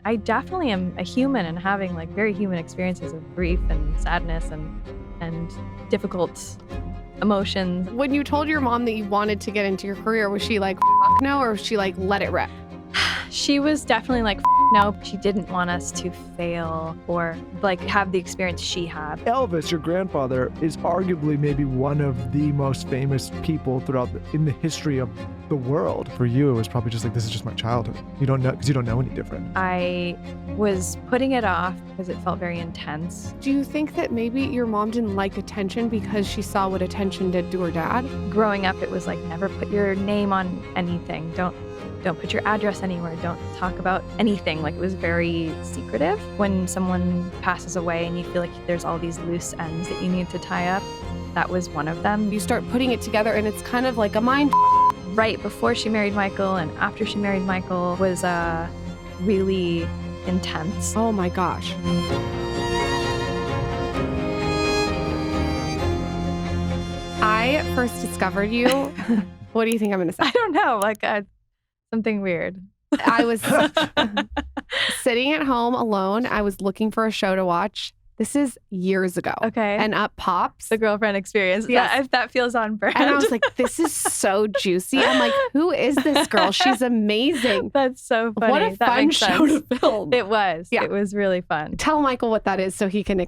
I definitely am a human and having like very human experiences of grief and sadness and difficult emotions. When you told your mom that you wanted to get into your career, was she like, "Fuck no," or was she like, "Let it rip"? She was definitely like, no. She didn't want us to fail or like have the experience she had. Elvis, your grandfather, is arguably maybe one of the most famous people in the history of the world. For you, it was probably just like, this is just my childhood. You don't know, because you don't know any different. I was putting it off because it felt very intense. Do you think that maybe your mom didn't like attention because she saw what attention did to her dad? Growing up, it was like, never put your name on anything. Don't put your address anywhere. Don't talk about anything. Like, it was very secretive. When someone passes away and you feel like there's all these loose ends that you need to tie up, that was one of them. You start putting it together and it's kind of like a mind. Right before she married Michael and after she married Michael was really intense. Oh my gosh. I first discovered you. What do you think I'm going to say? I don't know, like something weird. I was sitting at home alone. I was looking for a show to watch. This is years ago. Okay. And up pops The Girlfriend Experience. Yes. That feels on brand. And I was like, this is so juicy. I'm like, who is this girl? She's amazing. That's so funny. What a That fun makes show sense. to film. It was. Yeah. It was really fun. Tell Michael what that is so he can,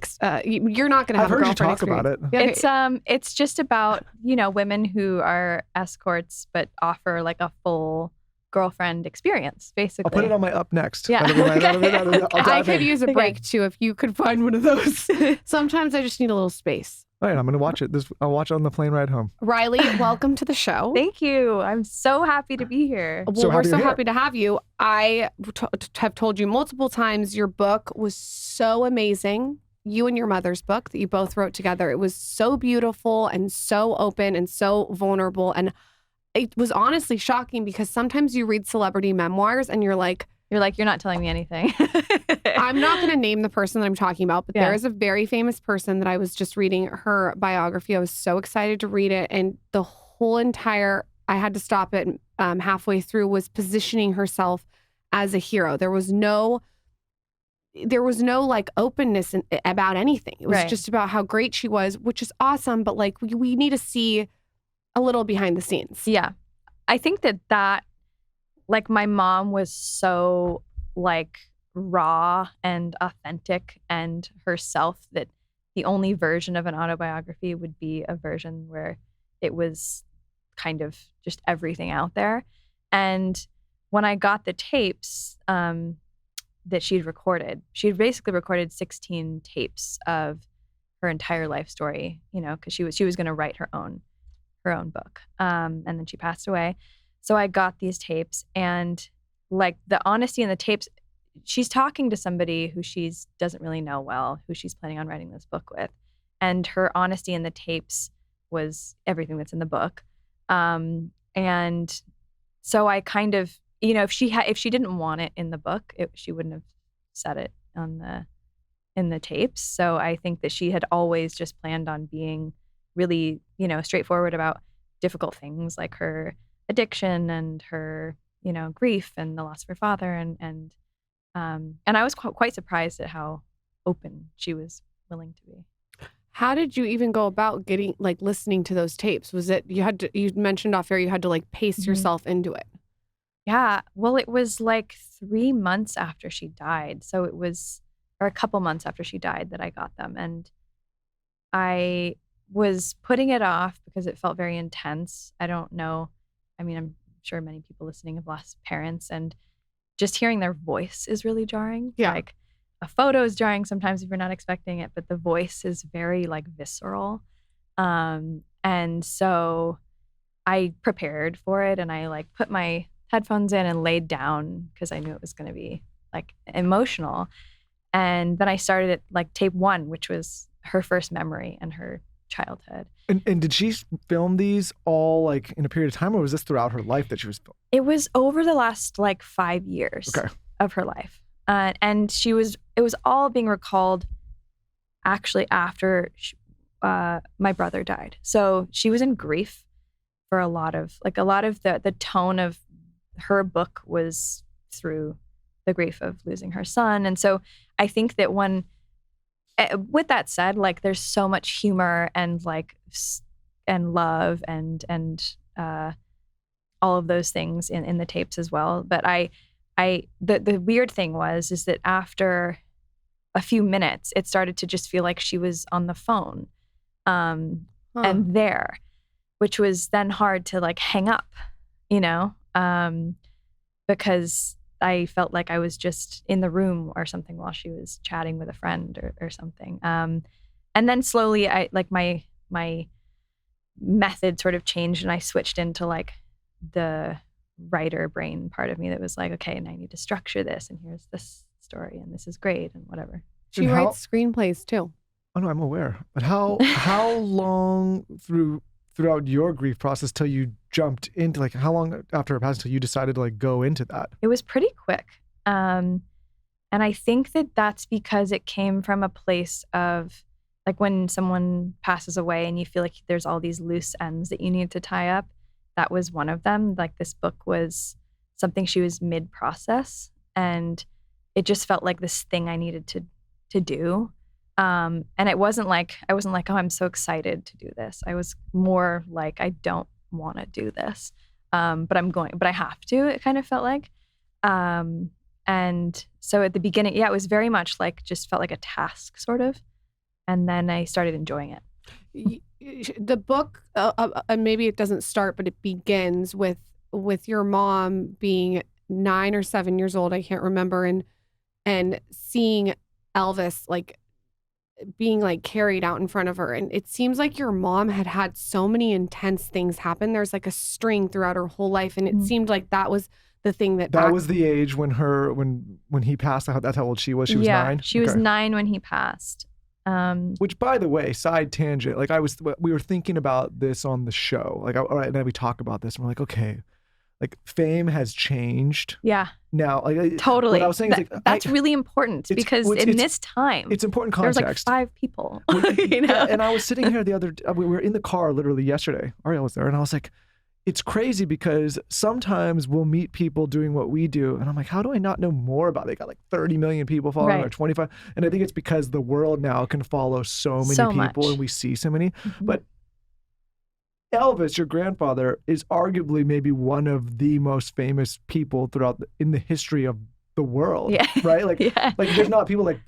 you're not going to have I've a heard you girlfriend talk about it. Yeah, It's just about, women who are escorts but offer like a full girlfriend experience, basically. I'll put it on my up next. Yeah. I could use a break too if you could find one of those. Sometimes I just need a little space. All right, I'm going to watch it. I'll watch it on the plane ride home. Riley, welcome to the show. Thank you. I'm so happy to be here. Well, So we're happy so you're here. happy to have you. I have told you multiple times your book was so amazing. You and your mother's book that you both wrote together. It was so beautiful and so open and so vulnerable. And it was honestly shocking because sometimes you read celebrity memoirs and you're like, You're not telling me anything. I'm not going to name the person that I'm talking about, but Yeah. there is a very famous person that I was just reading her biography. I was so excited to read it. And the whole I had to stop it halfway through, was positioning herself as a hero. There was no like openness about anything. It was Right. just about how great she was, which is awesome. But like, we need to see a little behind the scenes. Yeah. I think that like my mom was so like raw and authentic and herself that the only version of an autobiography would be a version where it was kind of just everything out there. And when I got the tapes that she'd recorded, she'd basically recorded 16 tapes of her entire life story, because she was going to write her own book. And then she passed away. So I got these tapes, and like the honesty in the tapes, she's talking to somebody who she doesn't really know well, who she's planning on writing this book with. And her honesty in the tapes was everything that's in the book. And so I kind of, if she didn't want it in the book, she wouldn't have said it in the tapes. So I think that she had always just planned on being really, straightforward about difficult things like her addiction and her, grief and the loss of her father. And I was quite surprised at how open she was willing to be. How did you even go about listening to those tapes? Was it, you mentioned off air, you had to like pace yourself into it? Yeah. Well, it was like 3 months after she died. So it was, or a couple months after she died that I got them. And I was putting it off because it felt very intense. I don't know. I mean, I'm sure many people listening have lost parents, and just hearing their voice is really jarring. Yeah. Like a photo is jarring sometimes if you're not expecting it, but the voice is very like visceral. And so I prepared for it, and I like put my headphones in and laid down because I knew it was going to be like emotional. And then I started at like tape 1, which was her first memory and her childhood. And did she film these all like in a period of time, or was this throughout her life that she was filming? It was over the last like 5 years of her life. And it was all being recalled actually after my brother died. So she was in grief for a lot of the tone of her book was through the grief of losing her son. And so I think that with that said, like there's so much humor and like and love and all of those things in the tapes as well. But the weird thing is that after a few minutes, it started to just feel like she was on the phone and there, which was then hard to like hang up, because I felt like I was just in the room or something while she was chatting with a friend or something. And then slowly my method sort of changed and I switched into like the writer brain part of me that was like, okay, and I need to structure this and here's this story and this is great and whatever. She writes screenplays too. Oh no, I'm aware. But how long throughout your grief process till you jumped into, like, how long after it passed till you decided to like go into that? It was pretty quick. And I think that that's because it came from a place of like when someone passes away and you feel like there's all these loose ends that you need to tie up. That was one of them. Like this book was something she was mid-process and it just felt like this thing I needed to do. And I wasn't like, oh, I'm so excited to do this. I was more like, I don't want to do this. But I have to, it kind of felt like. And so at the beginning, it was very much like, just felt like a task sort of. And then I started enjoying it. The book, maybe it doesn't start, but it begins with your mom being 9 or 7 years old. I can't remember. And seeing Elvis like being like carried out in front of her. And it seems like your mom had so many intense things happen. There's like a string throughout her whole life. And it seemed like that was the thing that was the age when he passed. That's how old she was. She was 9. She was 9 when he passed. Which, by the way, side tangent, like we were thinking about this on the show, like, all right, and then we talk about this and we're like, okay, like fame has changed. Yeah. Now, like totally. What I was saying is like, that's really important because in this time, it's important context. There's like 5 people. Yeah, and I was sitting here we were in the car literally yesterday. Ariel was there, and I was like, it's crazy because sometimes we'll meet people doing what we do. And I'm like, how do I not know more about it? They got like 30 million people following, or 25. And I think it's because the world now can follow so many people and we see so many. Mm-hmm. But Elvis, your grandfather, is arguably maybe one of the most famous people in the history of the world. Yeah. Right? Like, like there's not people like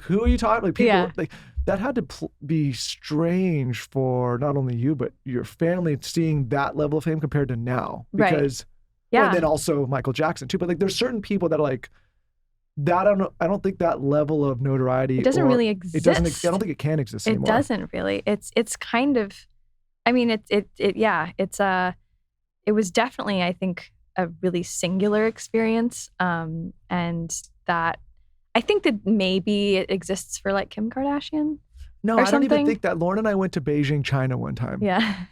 who are you talking? Like people like that had to be strange for not only you but your family seeing that level of fame compared to now. Because and then also Michael Jackson too. But like there's certain people that are like that. I don't think that level of notoriety. It doesn't really exist. It doesn't. I don't think it can exist anymore. It doesn't really. It's kind of. I mean, it was definitely, I think, a really singular experience. And that I think that maybe it exists for like Kim Kardashian. No, I don't even think that. Lauren and I went to Beijing, China one time. Yeah.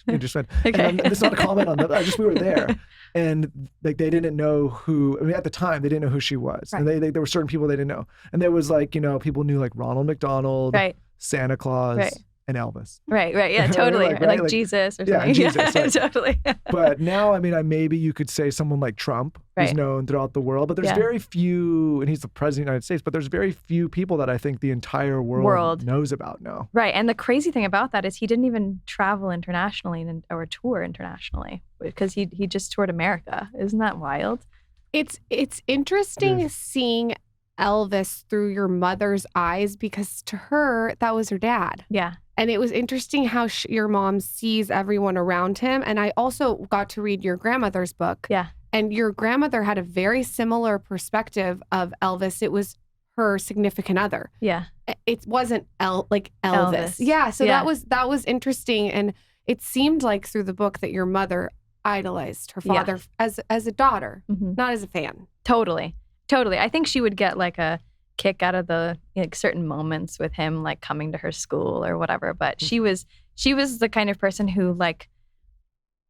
You just went, and it's not a comment on that. We were there and like they didn't know who, I mean, at the time they didn't know who she was. Right. And there were certain people they didn't know. And there was like, people knew like Ronald McDonald, Santa Claus. And Elvis. Right. Yeah, totally. Like Jesus or something. Yeah, Jesus, right. Totally. But now, I mean, maybe you could say someone like Trump is known throughout the world, but there's very few, and he's the president of the United States, but there's very few people that I think the entire world knows about now. Right. And the crazy thing about that is he didn't even travel internationally or tour internationally because he just toured America. Isn't that wild? It's interesting seeing Elvis through your mother's eyes because to her, that was her dad. Yeah. And it was interesting how your mom sees everyone around him. And I also got to read your grandmother's book. Yeah. And your grandmother had a very similar perspective of Elvis. It was her significant other. Yeah. It wasn't Elvis. Yeah. So that was interesting. And it seemed like through the book that your mother idolized her father as a daughter, not as a fan. Totally. I think she would get like a kick out of the certain moments with him, like coming to her school or whatever. But she was the kind of person who like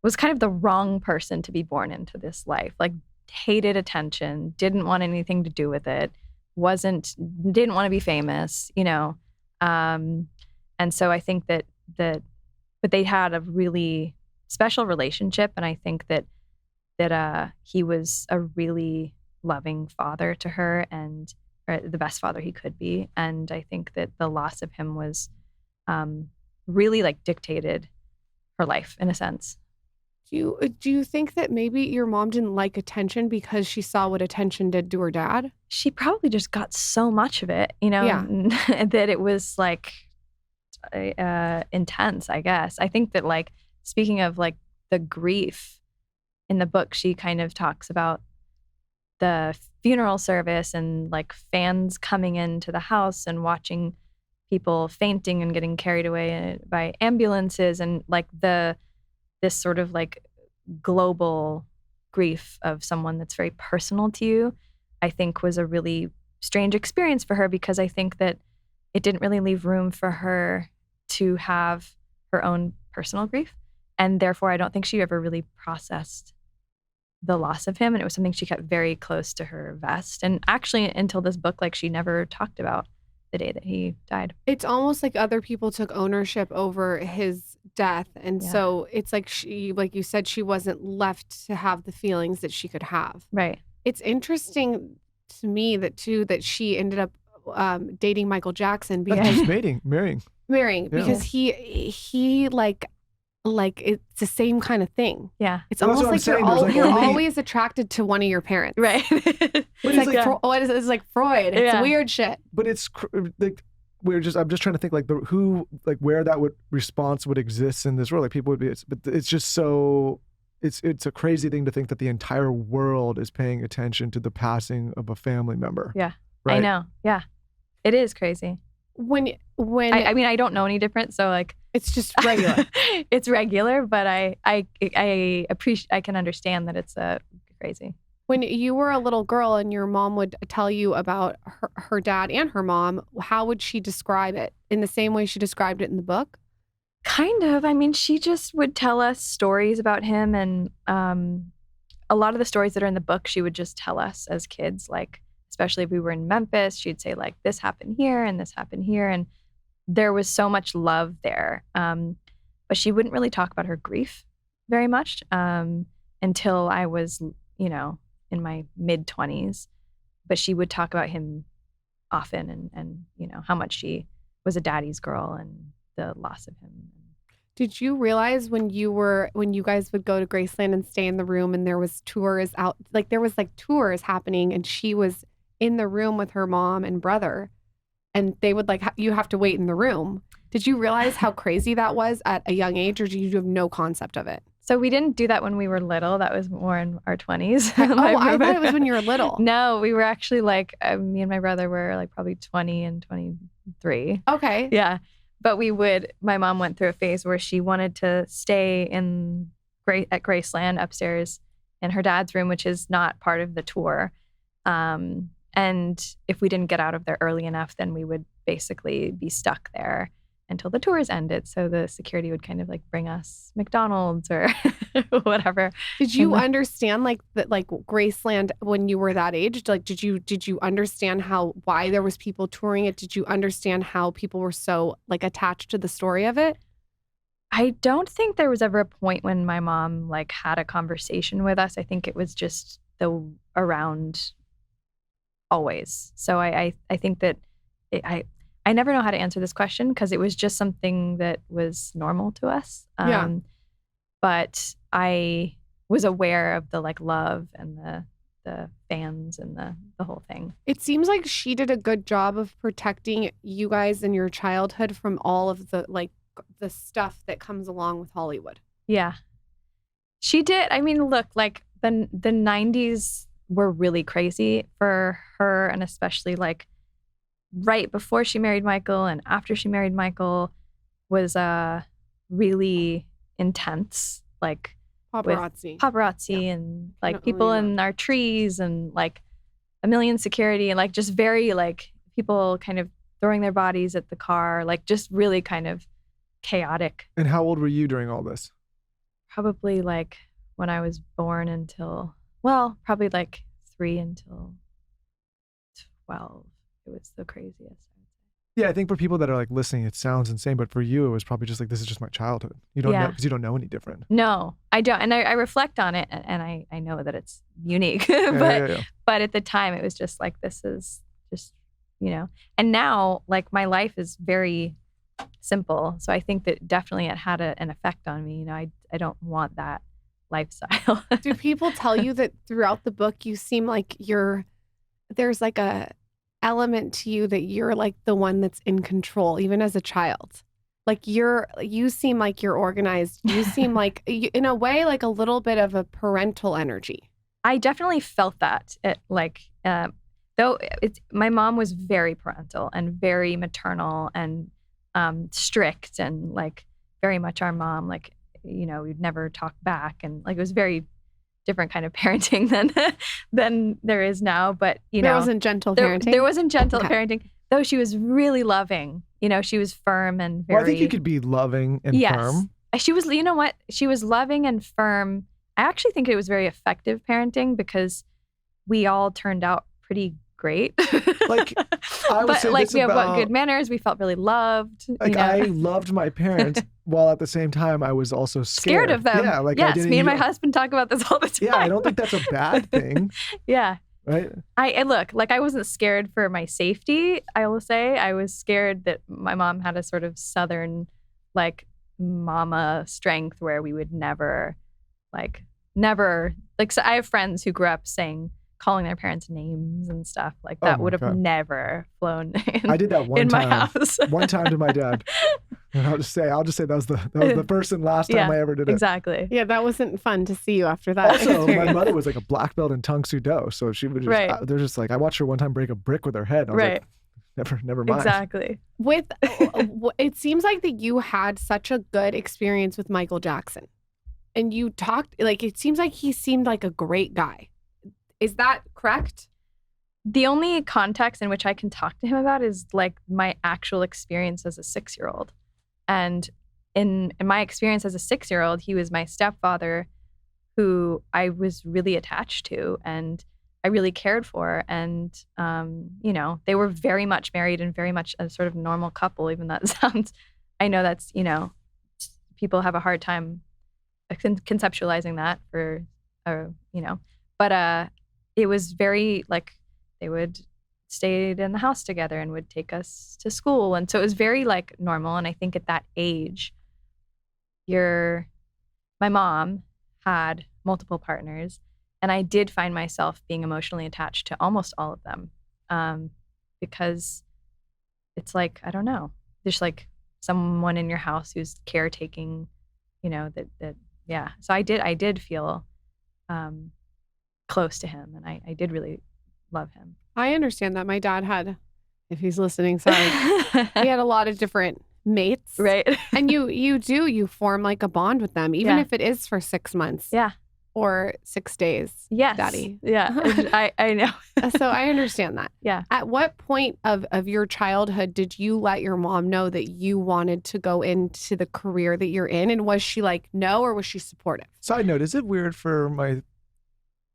was kind of the wrong person to be born into this life. Like hated attention, didn't want anything to do with it, didn't want to be famous, And so I think that but they had a really special relationship, and I think that he was a really loving father to her and or the best father he could be. And I think that the loss of him was really like dictated her life in a sense. Do you think that maybe your mom didn't like attention because she saw what attention did to her dad? She probably just got so much of it, you know, Yeah. that it was like intense, I guess. I think that like, speaking of like the grief in the book, she kind of talks about the funeral service and like fans coming into the house and watching people fainting and getting carried away by ambulances and like this sort of like global grief of someone that's very personal to you, I think was a really strange experience for her because I think that it didn't really leave room for her to have her own personal grief. And therefore, I don't think she ever really processed the loss of him. And it was something she kept very close to her vest. And actually, until this book, like she never talked about the day that he died. It's almost like other people took ownership over his death. And so it's like she, like you said, she wasn't left to have the feelings that she could have. Right. It's interesting to me that she ended up dating Michael Jackson because marrying because he like it's the same kind of thing. Yeah. It's almost like you're always attracted to one of your parents. Right. It's like Freud. It's weird shit. But it's like I'm just trying to think like where that response would exist in this world. Like people would be, but it's just so, it's a crazy thing to think that the entire world is paying attention to the passing of a family member. Yeah. Right? I know. Yeah. It is crazy. When I mean, I don't know any different, so like it's just regular. It's regular, but I appreciate. I can understand that it's crazy. When you were a little girl and your mom would tell you about her dad and her mom, how would she describe it? In the same way she described it in the book? Kind of. I mean, she just would tell us stories about him, and a lot of the stories that are in the book, she would just tell us as kids, like. Especially if we were in Memphis, she'd say like, this happened here and this happened here. And there was so much love there. But she wouldn't really talk about her grief very much until I was, you know, in my mid-20s. But she would talk about him often and, you know, how much she was a daddy's girl and the loss of him. Did you realize when you guys would go to Graceland and stay in the room and there was tours out, like there was like tours happening and she was in the room with her mom and brother and they would like, you have to wait in the room. Did you realize how crazy that was at a young age or do you have no concept of it? So we didn't do that when we were little. That was more in our 20s. I thought it was when you were little. No, we were actually like, me and my brother were like probably 20 and 23. Okay. Yeah. But my mom went through a phase where she wanted to stay at Graceland upstairs in her dad's room, which is not part of the tour. And if we didn't get out of there early enough, then we would basically be stuck there until the tours ended. So the security would kind of like bring us McDonald's or whatever. Did you understand like that, like Graceland when you were that age? Like, did you understand why there was people touring it? Did you understand how people were so like attached to the story of it? I don't think there was ever a point when my mom like had a conversation with us. I think it was just around always. So I think that I never know how to answer this question because it was just something that was normal to us. But I was aware of the like love and the fans and the whole thing. It seems like she did a good job of protecting you guys in your childhood from all of the like the stuff that comes along with Hollywood. Yeah, she did. I mean, look, like the 90s were really crazy for her, and especially like right before she married Michael and after she married Michael was really intense, like paparazzi and like people in our trees and like a million security and like just very like people kind of throwing their bodies at the car, like just really kind of chaotic. And how old were you during all this? Probably like when I was born until, well, probably like 3 until 12. It was the craziest. Yeah, I think for people that are like listening, it sounds insane, but for you, it was probably just like, this is just my childhood. You don't know, because you don't know any different. No, I don't. And I reflect on it, and I know that it's unique. But at the time, it was just like, this is just, And now, like, my life is very simple. So I think that definitely it had an effect on me. I don't want that lifestyle. Do people tell you that throughout the book, you seem like there's like a element to you that you're like the one that's in control, even as a child? Like you seem like you're organized. You seem like, in a way, like a little bit of a parental energy. I definitely felt that. Though my mom was very parental and very maternal and strict, and like very much our mom. Like, we'd never talk back, and like it was very different kind of parenting than there is now. But there wasn't gentle parenting. There wasn't gentle parenting, though she was really loving. She was firm and very. Well, I think you could be loving and firm. She was. You know what? She was loving and firm. I actually think it was very effective parenting because we all turned out pretty great. Like, I would say like this we about, have good manners. We felt really loved. Like, I loved my parents, while at the same time I was also scared of them. Yeah, like yes, me and my husband talk about this all the time. Yeah, I don't think that's a bad thing. Yeah. Right. I look, like, I wasn't scared for my safety. I will say I was scared that my mom had a sort of Southern, like, mama strength where we would never. So I have friends who grew up calling their parents names and stuff like that would have never flown I did that in time. My house. One time to my dad. And I'll just say that was the first and last time I ever did it. Exactly. Yeah, that wasn't fun to see you after that. Also, my mother was like a black belt in Tung Soo Do, so she would just, they're just like, I watched her one time break a brick with her head. And I was like, never mind. Exactly. It seems like that you had such a good experience with Michael Jackson. And you talked, like, it seems like he seemed like a great guy. Is that correct? The only context in which I can talk to him about is like my actual experience as a 6-year-old. And in my experience as a 6-year-old, he was my stepfather who I was really attached to and I really cared for. And, they were very much married and very much a sort of normal couple, even though that sounds, I know that's, people have a hard time conceptualizing that but it was very like they would stay in the house together and would take us to school, and so it was very like normal. And I think at that age, my mom had multiple partners, and I did find myself being emotionally attached to almost all of them, because it's like, I don't know, there's like someone in your house who's caretaking, that. Yeah. So I did feel close to him, and I did really love him. I understand that. My dad had, if he's listening, sorry, he had a lot of different mates. Right. And you form like a bond with them, even if it is for 6 months. Yeah. Or 6 days. Yes. Daddy. Yeah. I know. So I understand that. Yeah. At what point of your childhood did you let your mom know that you wanted to go into the career that you're in? And was she like, no, or was she supportive? Side note, is it weird for my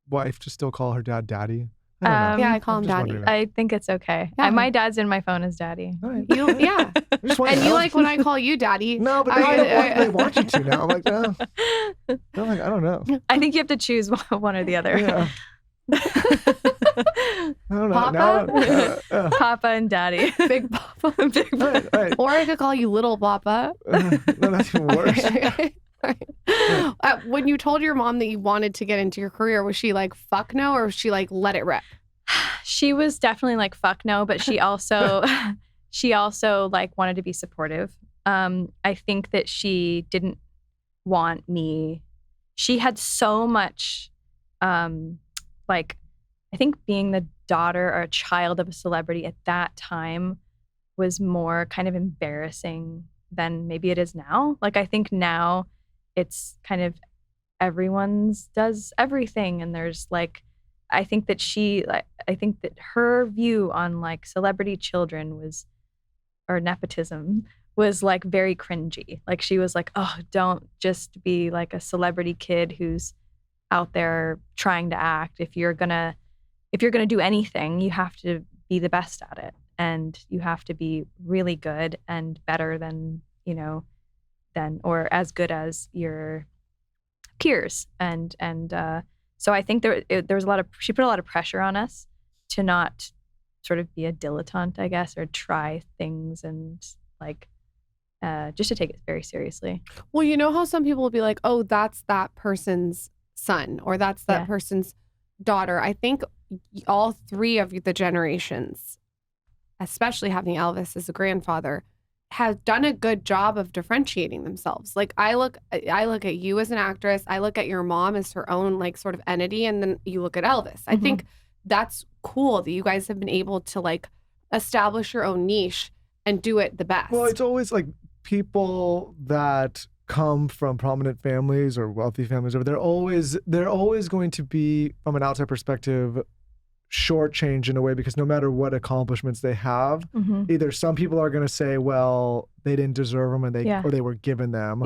wife to still call her dad daddy? I don't know. Yeah, I call him daddy. I think it's okay. Yeah. My dad's in my phone as daddy. Right. Yeah. And you like when I call you daddy. No, but they want you to now. I'm like, no. I'm like, I don't know. I think you have to choose one or the other. Yeah. I don't know. Papa? Papa and daddy. Big Papa. Big Papa. Right. Or I could call you little Papa. No, that's even worse. When you told your mom that you wanted to get into your career, was she like, fuck no, or was she like, let it rip? She was definitely like, fuck no, but she also like wanted to be supportive. I think that she didn't want me. She had so much, like, I think being the daughter or a child of a celebrity at that time was more kind of embarrassing than maybe it is now. Like, I think now it's kind of everyone's does everything. And there's like, I think that her view on like celebrity children or nepotism was like very cringy. Like she was like, oh, don't just be like a celebrity kid who's out there trying to act. If you're gonna do anything, you have to be the best at it. and you have to be really good and better than, or as good as your peers. And so I think there was she put a lot of pressure on us to not sort of be a dilettante, I guess, or try things and like just to take it very seriously. Well, you know how some people will be like, oh, that's that person's son or that's that person's daughter. I think all three of the generations, especially having Elvis as a grandfather, have done a good job of differentiating themselves. Like I look at you as an actress, I look at your mom as her own like sort of entity, and then you look at Elvis. I think that's cool that you guys have been able to like establish your own niche and do it the best. Well, it's always like people that come from prominent families or wealthy families, they're always going to be, from an outside perspective, shortchanged in a way, because no matter what accomplishments they have, either some people are going to say, well, they didn't deserve them or they were given them,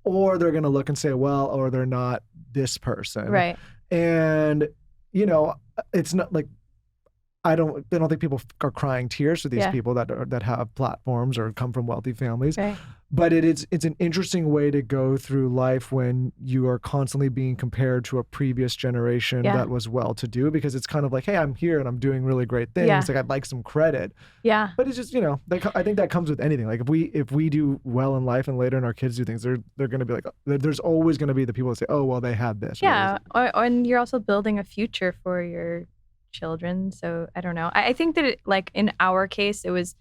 or they're going to look and say, well, or they're not this person. Right. And, it's not like, I don't think people are crying tears for these people that have platforms or come from wealthy families. Right. But it's an interesting way to go through life when you are constantly being compared to a previous generation that was well-to-do, because it's kind of like, hey, I'm here and I'm doing really great things. Like, I'd like some credit. Yeah. But it's just, I think that comes with anything. Like if we do well in life and later in our kids do things, they're going to be like, there's always going to be the people that say, oh, well, they had this. Yeah. And you're also building a future for your children. So I don't know. I think that like in our case, it was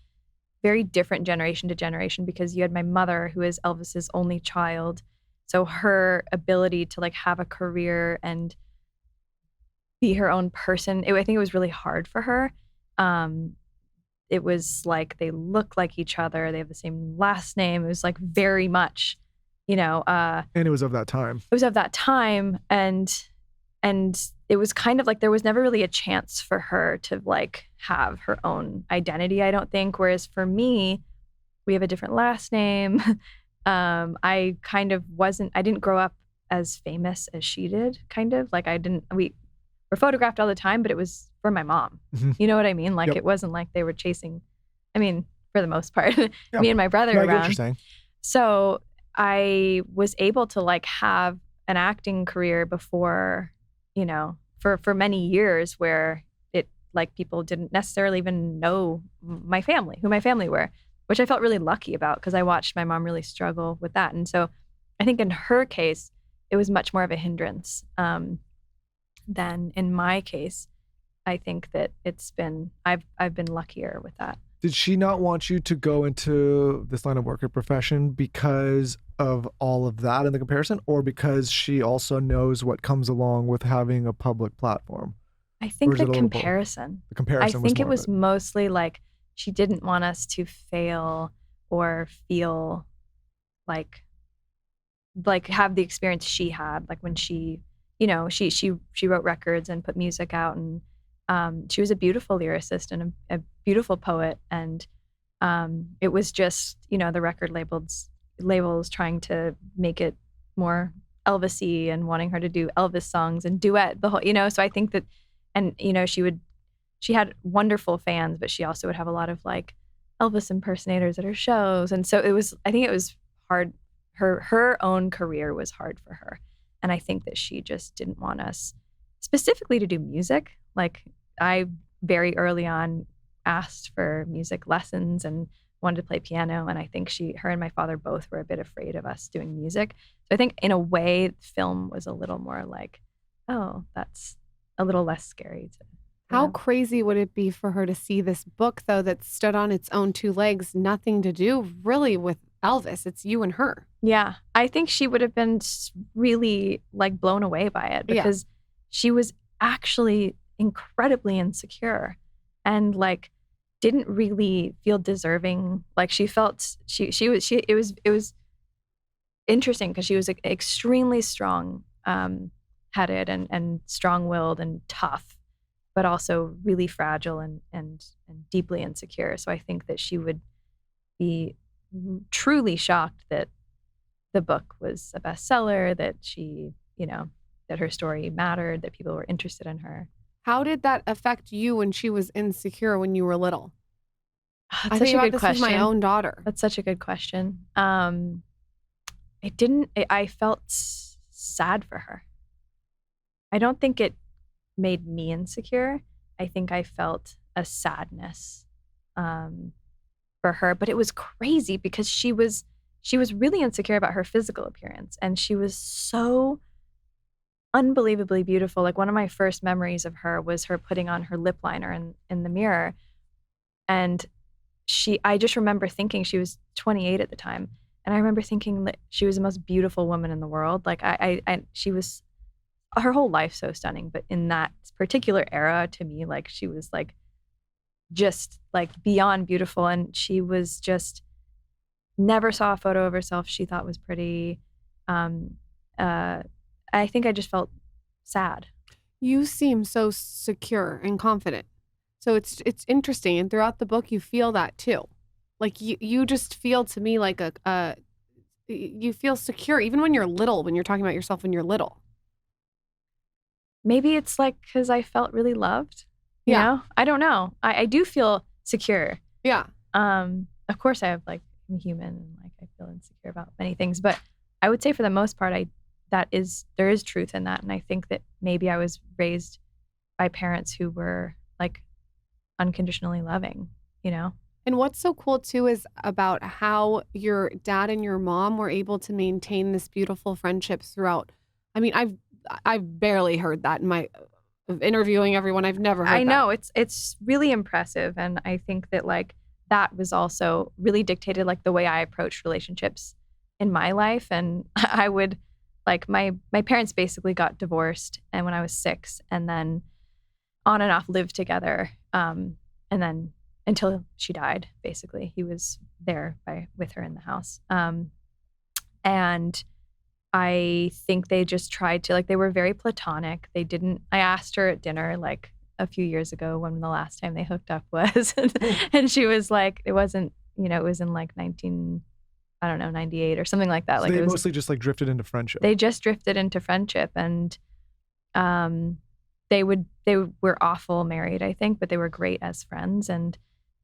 very different generation to generation, because you had my mother, who is Elvis's only child. So her ability to like have a career and be her own person, I think it was really hard for her. It was like they look like each other. They have the same last name. It was like very much, and it was of that time. It was of that time. And it was kind of like there was never really a chance for her to like have her own identity, I don't think. Whereas for me, we have a different last name. I didn't grow up as famous as she did, kind of. Like we were photographed all the time, but it was for my mom. You know what I mean? Like it wasn't like they were chasing, for the most part, me and my brother around. I get what you're saying. So I was able to like have an acting career before, for many years, where it like people didn't necessarily even know who my family were, which I felt really lucky about, because I watched my mom really struggle with that. And so I think in her case, it was much more of a hindrance than in my case. I think that I've been luckier with that. Did she not want you to go into this line of work or profession because of all of that in the comparison, or because she also knows what comes along with having a public platform? I think the comparison. The comparison. I think it was mostly like she didn't want us to fail or feel like have the experience she had, like when she, she wrote records and put music out, and she was a beautiful lyricist and a beautiful poet. And it was just, the record labels trying to make it more Elvis-y and wanting her to do Elvis songs and duet the whole, so I think that, and, she had wonderful fans, but she also would have a lot of like Elvis impersonators at her shows. And so I think it was hard. Her own career was hard for her. And I think that she just didn't want us specifically to do music. Like I very early on asked for music lessons and wanted to play piano. And I think her and my father both were a bit afraid of us doing music. So I think in a way, film was a little more like, oh, that's a little less scary. How crazy would it be for her to see this book, though, that stood on its own two legs, nothing to do really with Elvis? It's you and her. Yeah. I think she would have been really like blown away by it, because she was actually incredibly insecure and like didn't really feel deserving. Like she felt it was interesting, because she was extremely strong headed and strong-willed and tough, but also really fragile and deeply insecure. So I think that she would be truly shocked that the book was a bestseller, that she, that her story mattered, that people were interested in her. How did that affect you when she was insecure when you were little? That's I such think a about good this question. with my own daughter. That's such a good question. I felt sad for her. I don't think it made me insecure. I think I felt a sadness for her, but it was crazy because she was really insecure about her physical appearance, and she was so unbelievably beautiful. Like, one of my first memories of her was her putting on her lip liner in the mirror, and I just remember thinking, she was 28 at the time, and I remember thinking that she was the most beautiful woman in the world. Like, she was, her whole life so stunning, but in that particular era, to me, like, she was like just like beyond beautiful, and she was just, never saw a photo of herself she thought was pretty. I think I just felt sad. You seem so secure and confident. So it's interesting, and throughout the book you feel that too. Like you just feel, to me, like you feel secure even when you're little, when you're talking about yourself when you're little. Maybe it's like because I felt really loved. You know? I don't know. I do feel secure. Yeah. Of course I have, like, I'm human, and like I feel insecure about many things, but I would say for the most part there is truth in that. And I think that maybe I was raised by parents who were like unconditionally loving, you know? And what's so cool too is about how your dad and your mom were able to maintain this beautiful friendship throughout. I mean, I've barely heard that in my interviewing everyone. I've never heard that. I know, it's really impressive. And I think that, like, that was also really dictated, like, the way I approached relationships in my life. And I would, like, my parents basically got divorced, and when I was 6, and then on and off lived together. And then until she died, basically, he was there with her in the house. And I think they just tried to, like, they were very platonic. I asked her at dinner, like, a few years ago when the last time they hooked up was, and she was like, it wasn't, it was in like 98 or something like that. So like, they it was, mostly just like drifted into friendship. They just drifted into friendship, and they were awful married, I think, but they were great as friends. And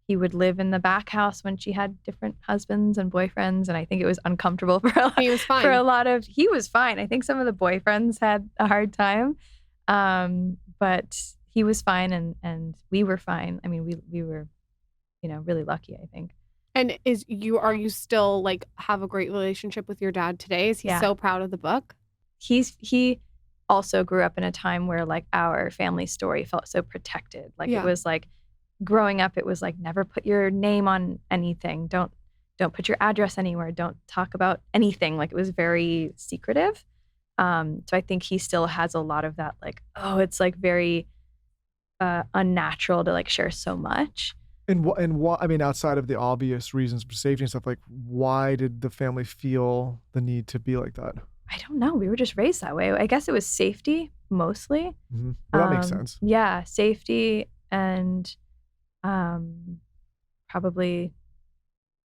he would live in the back house when she had different husbands and boyfriends, and I think it was uncomfortable for a lot. He was fine. He was fine. I think some of the boyfriends had a hard time, but he was fine, and we were fine. I mean, we were, really lucky, I think. And are you still, like, have a great relationship with your dad today? Is he so proud of the book? He also grew up in a time where, like, our family story felt so protected. Like, it was like, growing up, it was like, never put your name on anything. Don't put your address anywhere. Don't talk about anything. Like, it was very secretive. So I think he still has a lot of that, like, it's like very unnatural to, like, share so much. And what, I mean, outside of the obvious reasons for safety and stuff, like, why did the family feel the need to be like that? I don't know. We were just raised that way. I guess it was safety mostly. Mm-hmm. Well, that makes sense. Yeah, safety, and probably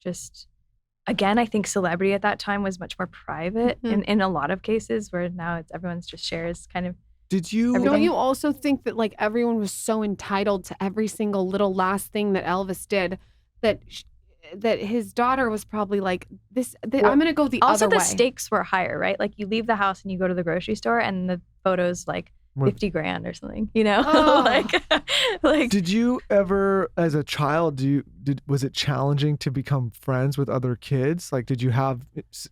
just, again, I think celebrity at that time was much more private in a lot of cases, where now everyone's just shares kind of. Did you? Everything. Don't you also think that, like, everyone was so entitled to every single little last thing that Elvis did, that his daughter was probably like, I'm going to go the other way. Also, the stakes were higher, right? Like, you leave the house and you go to the grocery store, and the photo's like $50,000 or something, like. Did you ever, as a child, was it challenging to become friends with other kids? Like, did you have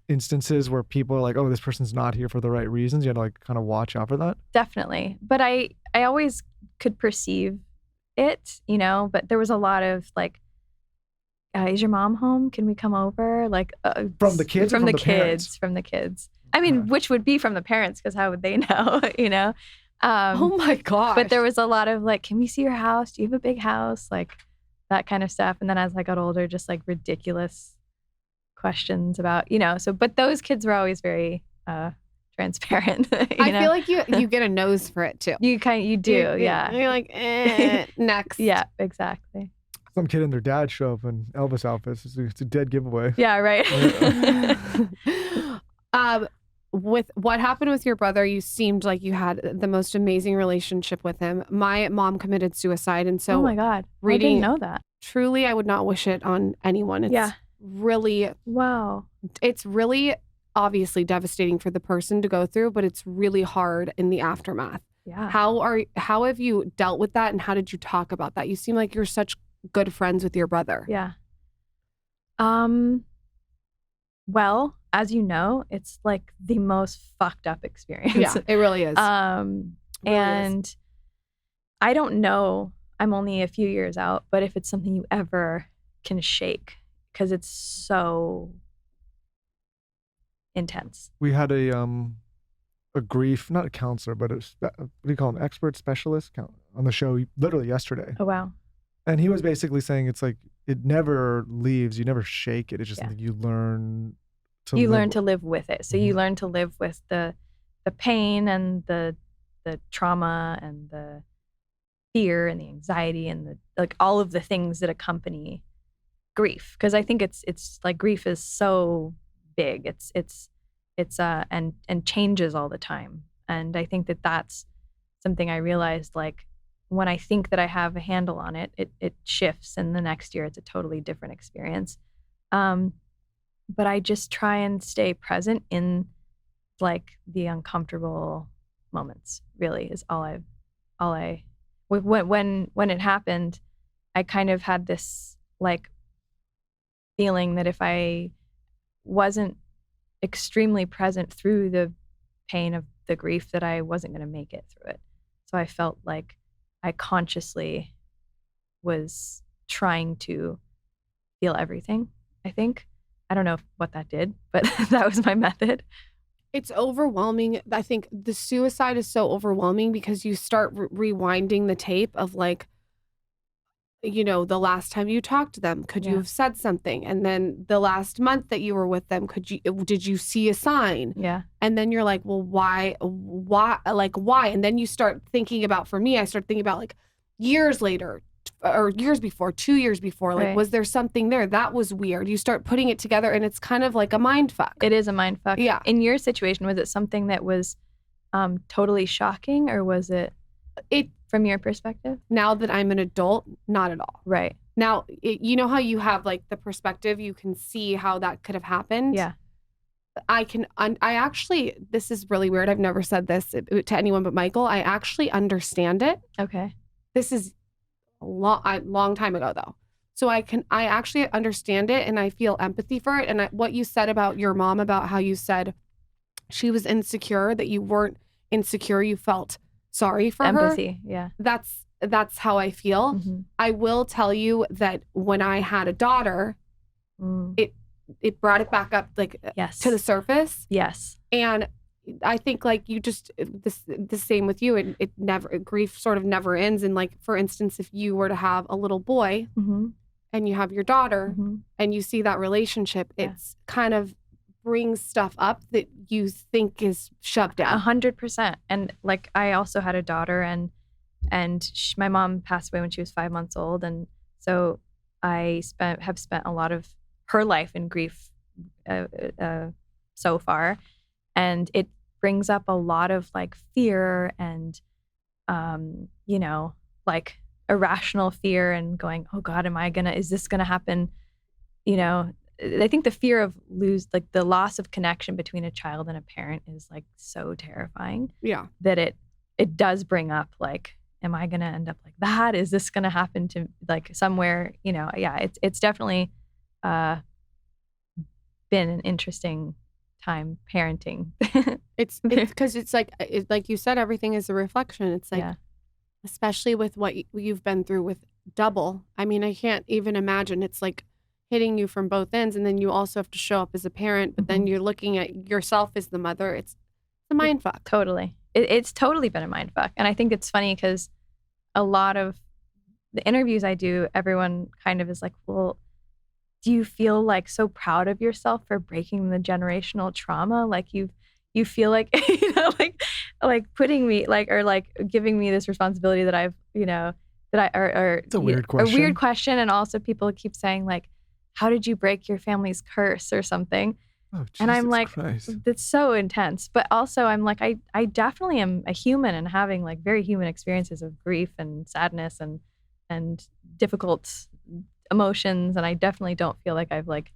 instances where people are like, oh, this person's not here for the right reasons? You had to, like, kind of watch out for that? Definitely. But I always could perceive it, but there was a lot of, like, is your mom home? Can we come over? Like, from the kids, from or the the parents? From the kids. I mean, which would be from the parents, because how would they know? Oh my gosh. But there was a lot of, like, can we see your house? Do you have a big house? Like, that kind of stuff. And then as I got older, just, like, ridiculous questions about, but those kids were always very transparent. I feel like you get a nose for it too. You do, yeah. You're like, next. Yeah, exactly. Some kid and their dad show up in Elvis outfits. It's a dead giveaway. Yeah, right. With what happened with your brother, you seemed like you had the most amazing relationship with him. My mom committed suicide, and so oh my God, I reading didn't know that. truly, I would not wish it on anyone. It's really, wow. it's really obviously devastating for the person to go through, but it's really hard in the aftermath. Yeah. How have you dealt with that, and how did you talk about that? You seem like you're such good friends with your brother. Yeah. Well, as you know, it's like the most fucked up experience. Yeah, it really is. And I don't know, I'm only a few years out, but if it's something you ever can shake, because it's so intense. We had a grief, not a counselor, but what do you call him, expert specialist on the show literally yesterday. Oh, wow. And he was basically saying it's like it never leaves, you never shake it. It's just something you learn to live with it. So you learn to live with the pain and the trauma and the fear and the anxiety and the like all of the things that accompany grief. Because I think it's like grief is so big. It's and changes all the time. And I think that that's something I realized, like when I think that I have a handle on it, it shifts, and the next year it's a totally different experience. But I just try and stay present in like the uncomfortable moments, really is all I when it happened, I kind of had this like feeling that if I wasn't extremely present through the pain of the grief, that I wasn't going to make it through it. So I felt like I consciously was trying to feel everything, I think. I don't know what that did, but that was my method. It's overwhelming. I think the suicide is so overwhelming because you start rewinding the tape of like, you know, the last time you talked to them, could you have said something? And then the last month that you were with them, did you see a sign? Yeah. And then you're like, well, why? And then you start thinking about, for me, I start thinking about like years later or years before, 2 years before, like, was there something there? That was weird. You start putting it together and it's kind of like a mind fuck. It is a mind fuck. Yeah. In your situation, was it something that was totally shocking, or was it from your perspective? Now that I'm an adult, not at all. Right. Now, you know how you have like the perspective, you can see how that could have happened. Yeah. I actually, this is really weird. I've never said this to anyone but Michael. I actually understand it. Okay. This is a long time ago though. So I actually understand it and I feel empathy for it. And what you said about your mom, about how you said she was insecure, that you weren't insecure, you felt sorry for her. Empathy, yeah. That's how I feel. Mm-hmm. I will tell you that when I had a daughter, it brought it back up like to the surface. Yes. And I think like you just the same with you. It never, grief sort of never ends. And like, for instance, if you were to have a little boy and you have your daughter and you see that relationship, it's kind of brings stuff up that you think is shoved down. 100%. And like, I also had a daughter, and my mom passed away when she was 5 months old, and so I have spent a lot of her life in grief so far, and it brings up a lot of like fear and you know, like irrational fear, and going, oh God, is this gonna happen? You know, I think the fear of the loss of connection between a child and a parent is like so terrifying. Yeah. That it does bring up like, am I gonna end up like that? Is this gonna happen to like somewhere? You know, yeah, it's definitely been an interesting time parenting. It's because it's like you said, everything is a reflection. It's like, especially with what you've been through with double. I mean, I can't even imagine. It's like hitting you from both ends, and then you also have to show up as a parent, but then you're looking at yourself as the mother. It's a mind fuck. Totally. It's totally been a mind fuck. And I think it's funny because a lot of the interviews I do, everyone kind of is like, well, do you feel like so proud of yourself for breaking the generational trauma? Like you feel like, you know, like putting me like, or like giving me this responsibility that I've, you know, that it's a weird question. A weird question. And also people keep saying like, how did you break your family's curse or something? Oh, Jesus and I'm like, Christ. That's so intense. But also I'm like, I definitely am a human and having like very human experiences of grief and sadness and difficult emotions, and I definitely don't feel like I've like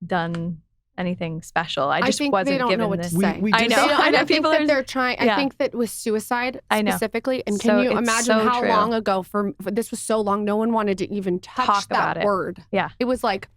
done anything special. I just think wasn't they don't given know what this. to say. We I know. just- I know don't think people that are. they're trying. Yeah. I think that with suicide I know. specifically, and So can you it's imagine so how true. long ago for this was so long, no one wanted to even touch Talk that about it. word. Yeah. It was like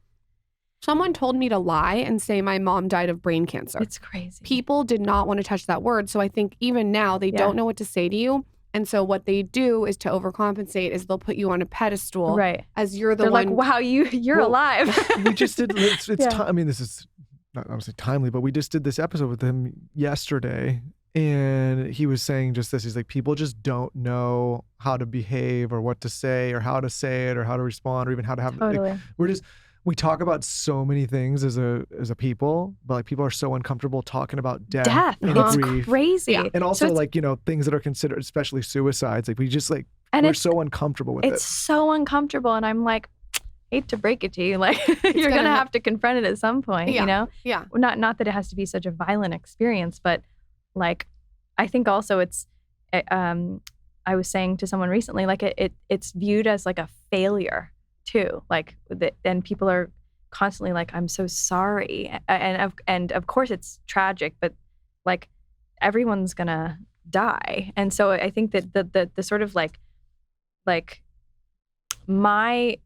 someone told me to lie and say my mom died of brain cancer. It's crazy. People did not want to touch that word. So I think even now they Yeah. don't know what to say to you. And so what they do is to overcompensate is they'll put you on a pedestal Right. as you're the They're one. like, wow, you're Well, alive. we just did. It's Yeah. I mean, this is not obviously timely, but we just did this episode with him yesterday, and he was saying just this. He's like, people just don't know how to behave or what to say or how to say it or how to respond or even how to have. Totally. Like, we talk about so many things as a people, but like people are so uncomfortable talking about death and It's grief. crazy. Yeah. And also, So it's- like, you know, things that are considered, especially suicides, like we just like, And we're it's so uncomfortable with it's it. so uncomfortable, and I'm like, hate to break it to you, like you're gonna gonna ha- have to confront it at some point, Yeah. you know. Yeah. Not that it has to be such a violent experience, but like I think also it's I was saying to someone recently, like it's viewed as like a failure too, like and people are constantly like, I'm so sorry, and of course it's tragic, but like everyone's gonna die. And so I think that the sort of like my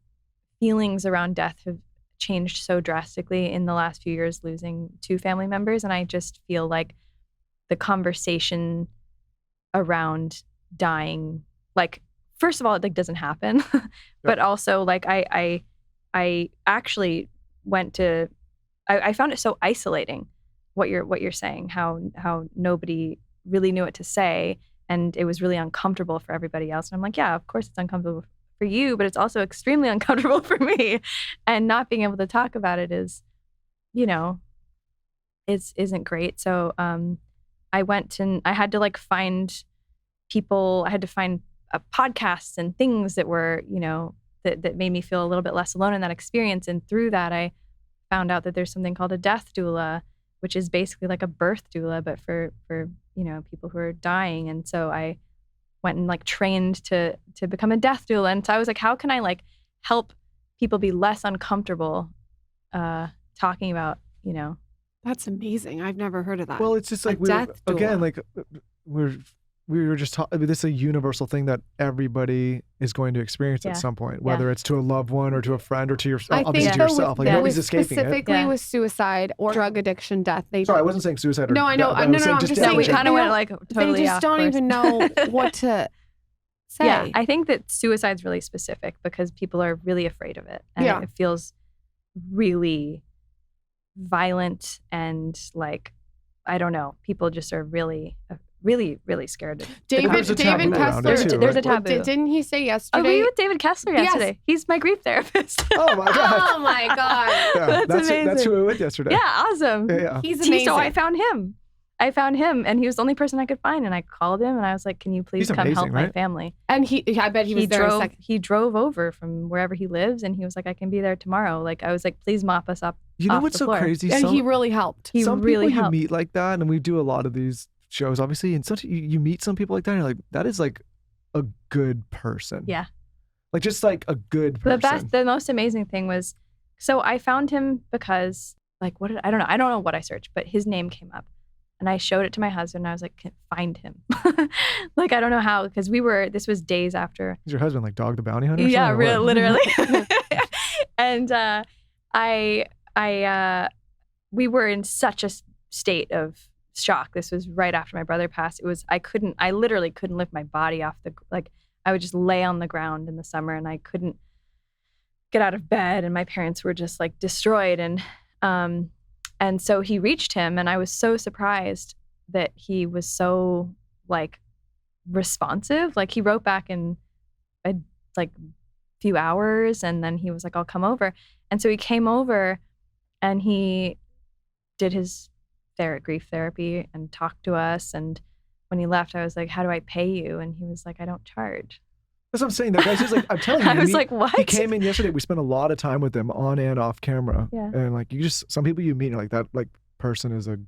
feelings around death have changed so drastically in the last few years, losing 2 family members. And I just feel like the conversation around dying, like, first of all, it like doesn't happen, but also like I actually went to, I found it so isolating what you're saying, how nobody really knew what to say, and it was really uncomfortable for everybody else. And I'm like, yeah, of course it's uncomfortable for you, but it's also extremely uncomfortable for me. And not being able to talk about it is, you know, isn't great. So I went and I had to like find people, I had to find podcasts and things that were, you know, that made me feel a little bit less alone in that experience. And through that, I found out that there's something called a death doula, which is basically like a birth doula, but for you know, people who are dying. And so I went and like trained to become a death doula. And so I was like, how can I like help people be less uncomfortable talking about, you know. That's amazing. I've never heard of that. Well, it's just like death doula. We were just talking. I mean, this is a universal thing that everybody is going to experience Yeah. at some point, whether it's to a loved one or to a friend or to yourself. I Obviously, think to though yourself. Like yeah. nobody's with escaping it. specifically Yeah. with suicide or drug addiction, death. They Sorry, I wasn't saying suicide. Or No, I know. death, but No, was no, saying I'm just just death No, in we saying general. kind of they went don't- like totally they just off don't course. even know what to say. Yeah, I think that suicide's really specific because people are really afraid of it. And Yeah. it feels really violent and like, I don't know, people just are really, really scared. David There's a taboo around it Kessler. too, There's a right? taboo. Didn't he say Oh, were yesterday? you with David Kessler Yes. yesterday? He's my grief therapist. Oh my god! Oh my God. Yeah, That's that's amazing. who we were with yesterday. Yeah, awesome. Yeah. He's See, amazing. so I found him. And he was the only person I could find. And I called him and I was like, can you please He's come help amazing, my right? family? And I bet he was there a second. He drove over from wherever he lives and he was like, I can be there tomorrow. Like, I was like, please mop us up. You know off what's the so floor. crazy? And Some, he really helped. He some really people helped. you meet like that, and we do a lot of these shows, obviously, and sometimes you meet some people like that, and you're like, that is like a good person. Yeah. Like just like a good person. The most amazing thing was, so I found him because like, I don't know what I searched, but his name came up. And I showed it to my husband and I was like, find him. Like, I don't know how, because this was days after. Is your husband like Dog the Bounty Hunter? or Yeah, something, or what? literally. And we were in such a state of shock. This was right after my brother passed. I literally couldn't lift my body off I would just lay on the ground in the summer and I couldn't get out of bed and my parents were just like destroyed. And so he reached him and I was so surprised that he was so like responsive. Like he wrote back in a few hours and then he was like, I'll come over. And so he came over and he did his grief therapy and talked to us. And when he left, I was like, how do I pay you? And he was like, I don't charge. That's what I'm saying. That guy's just like, I'm telling you. I was like, what? He came in yesterday. We spent a lot of time with him on and off camera. Yeah. And like, some people you meet, you're like, that like person is a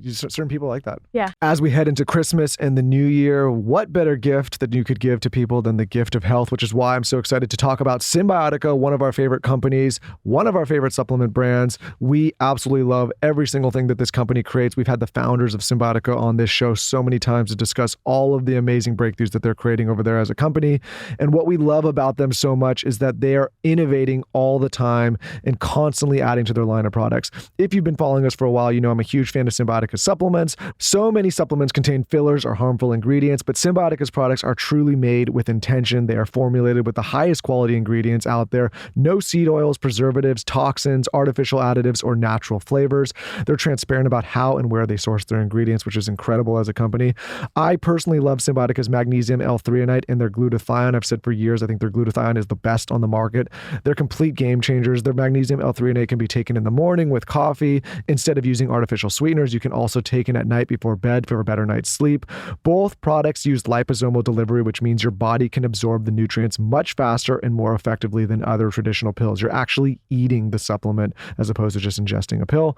certain people like that. Yeah. As we head into Christmas and the new year, what better gift that you could give to people than the gift of health, which is why I'm so excited to talk about Symbiotica, one of our favorite companies, one of our favorite supplement brands. We absolutely love every single thing that this company creates. We've had the founders of Symbiotica on this show so many times to discuss all of the amazing breakthroughs that they're creating over there as a company. And what we love about them so much is that they are innovating all the time and constantly adding to their line of products. If you've been following us for a while, you know I'm a huge fan of Symbiotica supplements. So many supplements contain fillers or harmful ingredients, but Symbiotica's products are truly made with intention. They are formulated with the highest quality ingredients out there. No seed oils, preservatives, toxins, artificial additives, or natural flavors. They're transparent about how and where they source their ingredients, which is incredible as a company. I personally love Symbiotica's magnesium L-threonate and their glutathione. I've said for years, I think their glutathione is the best on the market. They're complete game changers. Their magnesium L-threonate can be taken in the morning with coffee. Instead of using artificial sweeteners, you can also take it at night before bed for a better night's sleep. Both products use liposomal delivery, which means your body can absorb the nutrients much faster and more effectively than other traditional pills. You're actually eating the supplement as opposed to just ingesting a pill.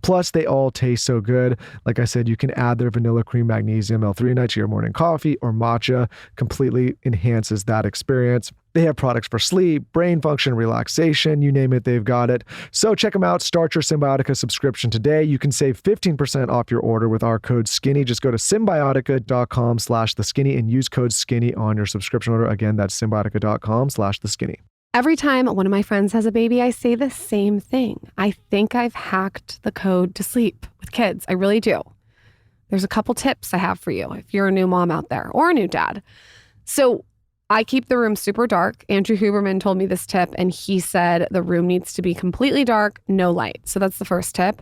Plus, they all taste so good. Like I said, you can add their vanilla cream magnesium L-threonate to your morning coffee or matcha. Completely enhances that experience. They have products for sleep, brain function, relaxation, you name it, they've got it. So check them out. Start your Symbiotica subscription today. You can save 15% off your order with our code SKINNY. Just go to symbiotica.com/theskinny and use code SKINNY on your subscription order. Again, that's symbiotica.com/theskinny. Every time one of my friends has a baby, I say the same thing. I think I've hacked the code to sleep with kids. I really do. There's a couple tips I have for you if you're a new mom out there or a new dad. So I keep the room super dark. Andrew Huberman told me this tip, and he said the room needs to be completely dark, no light. So that's the first tip.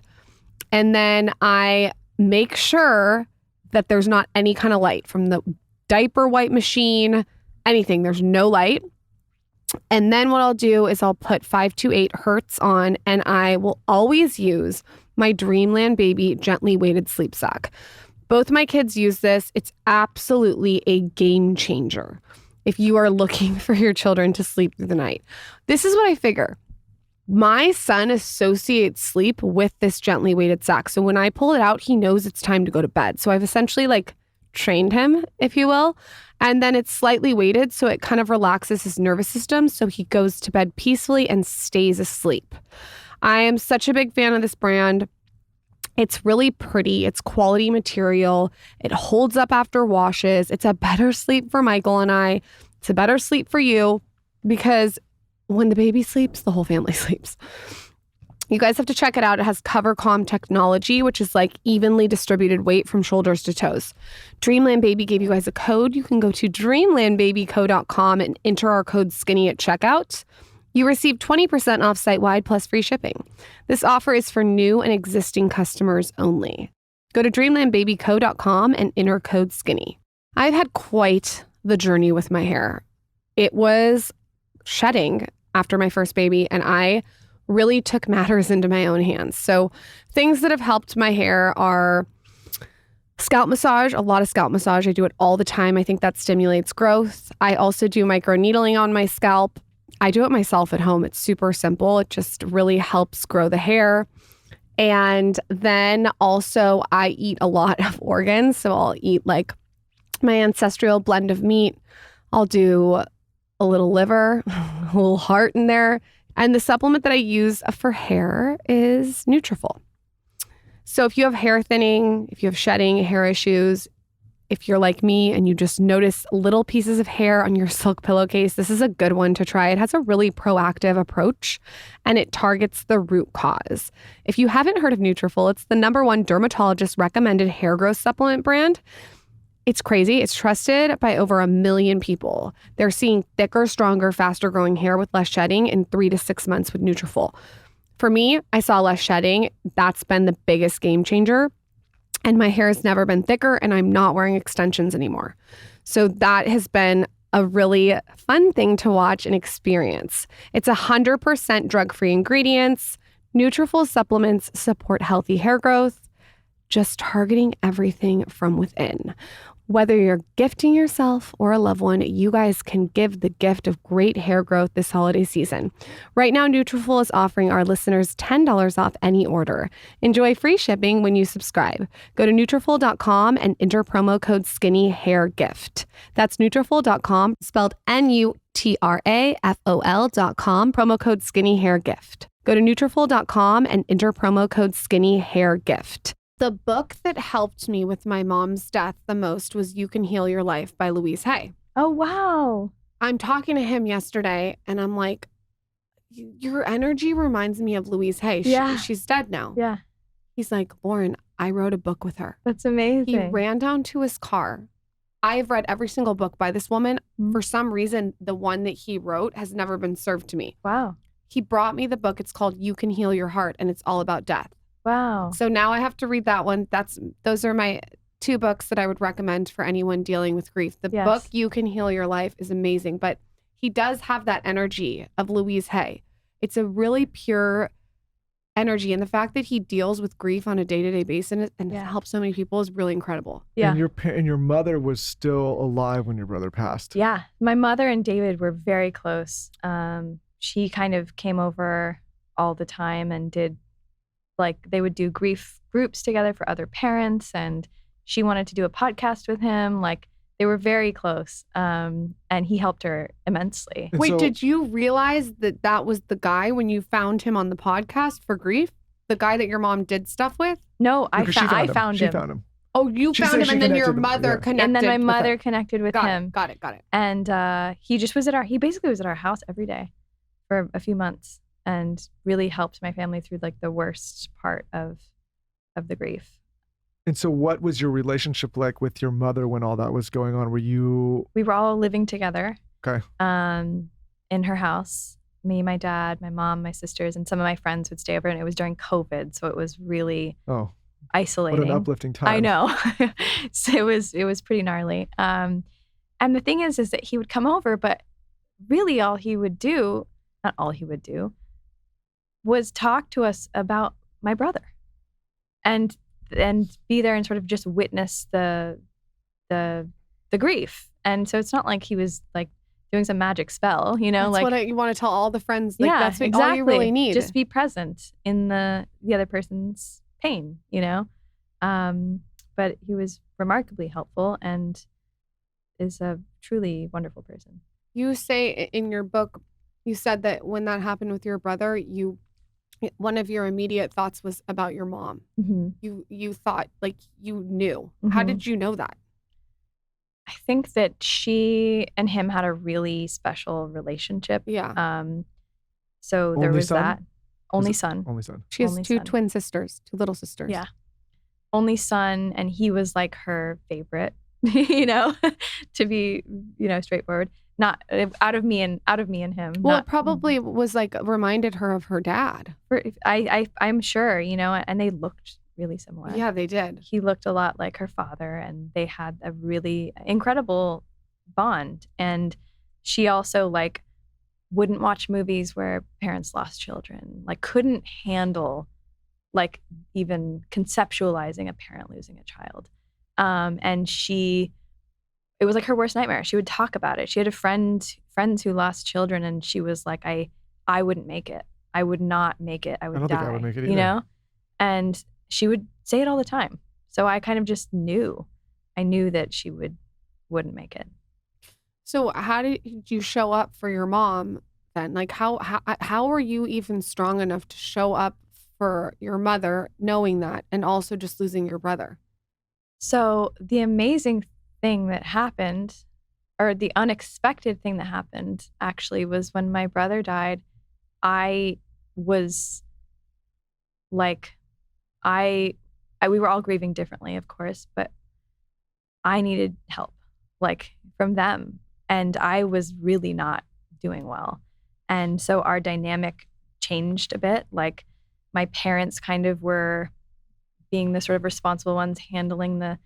And then I make sure that there's not any kind of light from the diaper wipe machine, anything. There's no light. And then what I'll do is I'll put 5 to 8 hertz on, and I will always use my Dreamland Baby gently weighted sleep sack. Both my kids use this. It's absolutely a game changer if you are looking for your children to sleep through the night. This is what I figure. My son associates sleep with this gently weighted sack. So when I pull it out, he knows it's time to go to bed. So I've essentially trained him, if you will. And then it's slightly weighted, so it kind of relaxes his nervous system, so he goes to bed peacefully and stays asleep. I am such a big fan of this brand. It's really pretty. It's quality material. It holds up after washes. It's a better sleep for Michael and I. It's a better sleep for you, because when the baby sleeps, the whole family sleeps. You guys have to check it out. It has Cover Calm technology, which is evenly distributed weight from shoulders to toes. Dreamland Baby gave you guys a code. You can go to dreamlandbabyco.com and enter our code SKINNY at checkout. You receive 20% off site-wide plus free shipping. This offer is for new and existing customers only. Go to dreamlandbabyco.com and enter code SKINNY. I've had quite the journey with my hair. It was shedding after my first baby, and I really took matters into my own hands. So things that have helped my hair are scalp massage, a lot of scalp massage. I do it all the time. I think that stimulates growth. I also do microneedling on my scalp. I do it myself at home. It's super simple. It just really helps grow the hair. And then also I eat a lot of organs. So I'll eat my ancestral blend of meat. I'll do a little liver, a little heart in there. And the supplement that I use for hair is Nutrafol. So if you have hair thinning, if you have shedding, hair issues, if you're like me and you just notice little pieces of hair on your silk pillowcase, this is a good one to try. It has a really proactive approach and it targets the root cause. If you haven't heard of Nutrafol, it's the #1 dermatologist recommended hair growth supplement brand. It's crazy. It's trusted by over 1 million people. They're seeing thicker, stronger, faster growing hair with less shedding in 3 to 6 months with Nutrafol. For me, I saw less shedding. That's been the biggest game changer. And my hair has never been thicker, and I'm not wearing extensions anymore. So that has been a really fun thing to watch and experience. It's 100% drug-free ingredients. Nutrafol supplements support healthy hair growth, just targeting everything from within. Whether you're gifting yourself or a loved one, you guys can give the gift of great hair growth this holiday season. Right now, Nutrafol is offering our listeners $10 off any order. Enjoy free shipping when you subscribe. Go to Nutrafol.com and enter promo code SkinnyHairGift. That's Nutrafol.com, spelled Nutrafol.com, promo code SkinnyHairGift. Go to Nutrafol.com and enter promo code SkinnyHairGift. The book that helped me with my mom's death the most was You Can Heal Your Life by Louise Hay. Oh, wow. I'm talking to him yesterday and I'm like, your energy reminds me of Louise Hay. Yeah. She's dead now. Yeah. He's like, Lauren, I wrote a book with her. That's amazing. He ran down to his car. I've read every single book by this woman. Mm-hmm. For some reason, the one that he wrote has never been served to me. Wow. He brought me the book. It's called You Can Heal Your Heart, and it's all about death. Wow. So now I have to read that one. Those are my 2 books that I would recommend for anyone dealing with grief. The book You Can Heal Your Life is amazing, but he does have that energy of Louise Hay. It's a really pure energy, and the fact that he deals with grief on a day-to-day basis and helps so many people is really incredible. Yeah. And your mother was still alive when your brother passed. Yeah. My mother and David were very close. She kind of came over all the time and did, like, they would do grief groups together for other parents, and she wanted to do a podcast with him. Like, they were very close, and he helped her immensely. Wait, did you realize that was the guy when you found him on the podcast for grief? The guy that your mom did stuff with? No, I found She him. found him. Oh, you found him, and then your mother connected. And then my with mother him. connected with him. Got it. And he basically was at our house every day for a few months and really helped my family through, like, the worst part of the grief. And so what was your relationship like with your mother when all that was going on? We were all living together. Okay. In her house. Me, my dad, my mom, my sisters, and some of my friends would stay over, and it was during COVID, so it was really isolating. What an uplifting time. I know. So it was pretty gnarly. And the thing is that he would come over, but really not all he would do was talk to us about my brother and be there and sort of just witness the grief. And so it's not like he was, like, doing some magic spell, you know? That's like what you want to tell all the friends. Like, yeah, that's exactly. all you really need. Just be present in the other person's pain, you know? But he was remarkably helpful and is a truly wonderful person. You say in your book, you said that when that happened with your brother, one of your immediate thoughts was about your mom. Mm-hmm. You thought, like, you knew. Mm-hmm. How did you know that? I think that she and him had a really special relationship. Yeah. So there was that. Only son. She has Only 2 son. twin sisters, 2 little sisters. Yeah. Only son, and he was, like, her favorite, you know, to be, you know, straightforward. Not out of me and him. Well, it probably was, like, reminded her of her dad. I'm sure, you know, and they looked really similar. Yeah, they did. He looked a lot like her father, and they had a really incredible bond. And she also, like, wouldn't watch movies where parents lost children, like, couldn't handle, like, even conceptualizing a parent losing a child. And it was like her worst nightmare. She would talk about it. She had friends who lost children, and she was like, I wouldn't make it. I would not make it. I would die. I don't think I would make it either. You know? And she would say it all the time. So I kind of just knew. I knew that she wouldn't make it. So how did you show up for your mom then? Like, how were you even strong enough to show up for your mother, knowing that, and also just losing your brother? So the amazing thing that happened, or the unexpected thing that happened, actually, was when my brother died. I was like, we were all grieving differently, of course, but I needed help, like, from them. And I was really not doing well. And so our dynamic changed a bit. Like, my parents kind of were being the sort of responsible ones handling the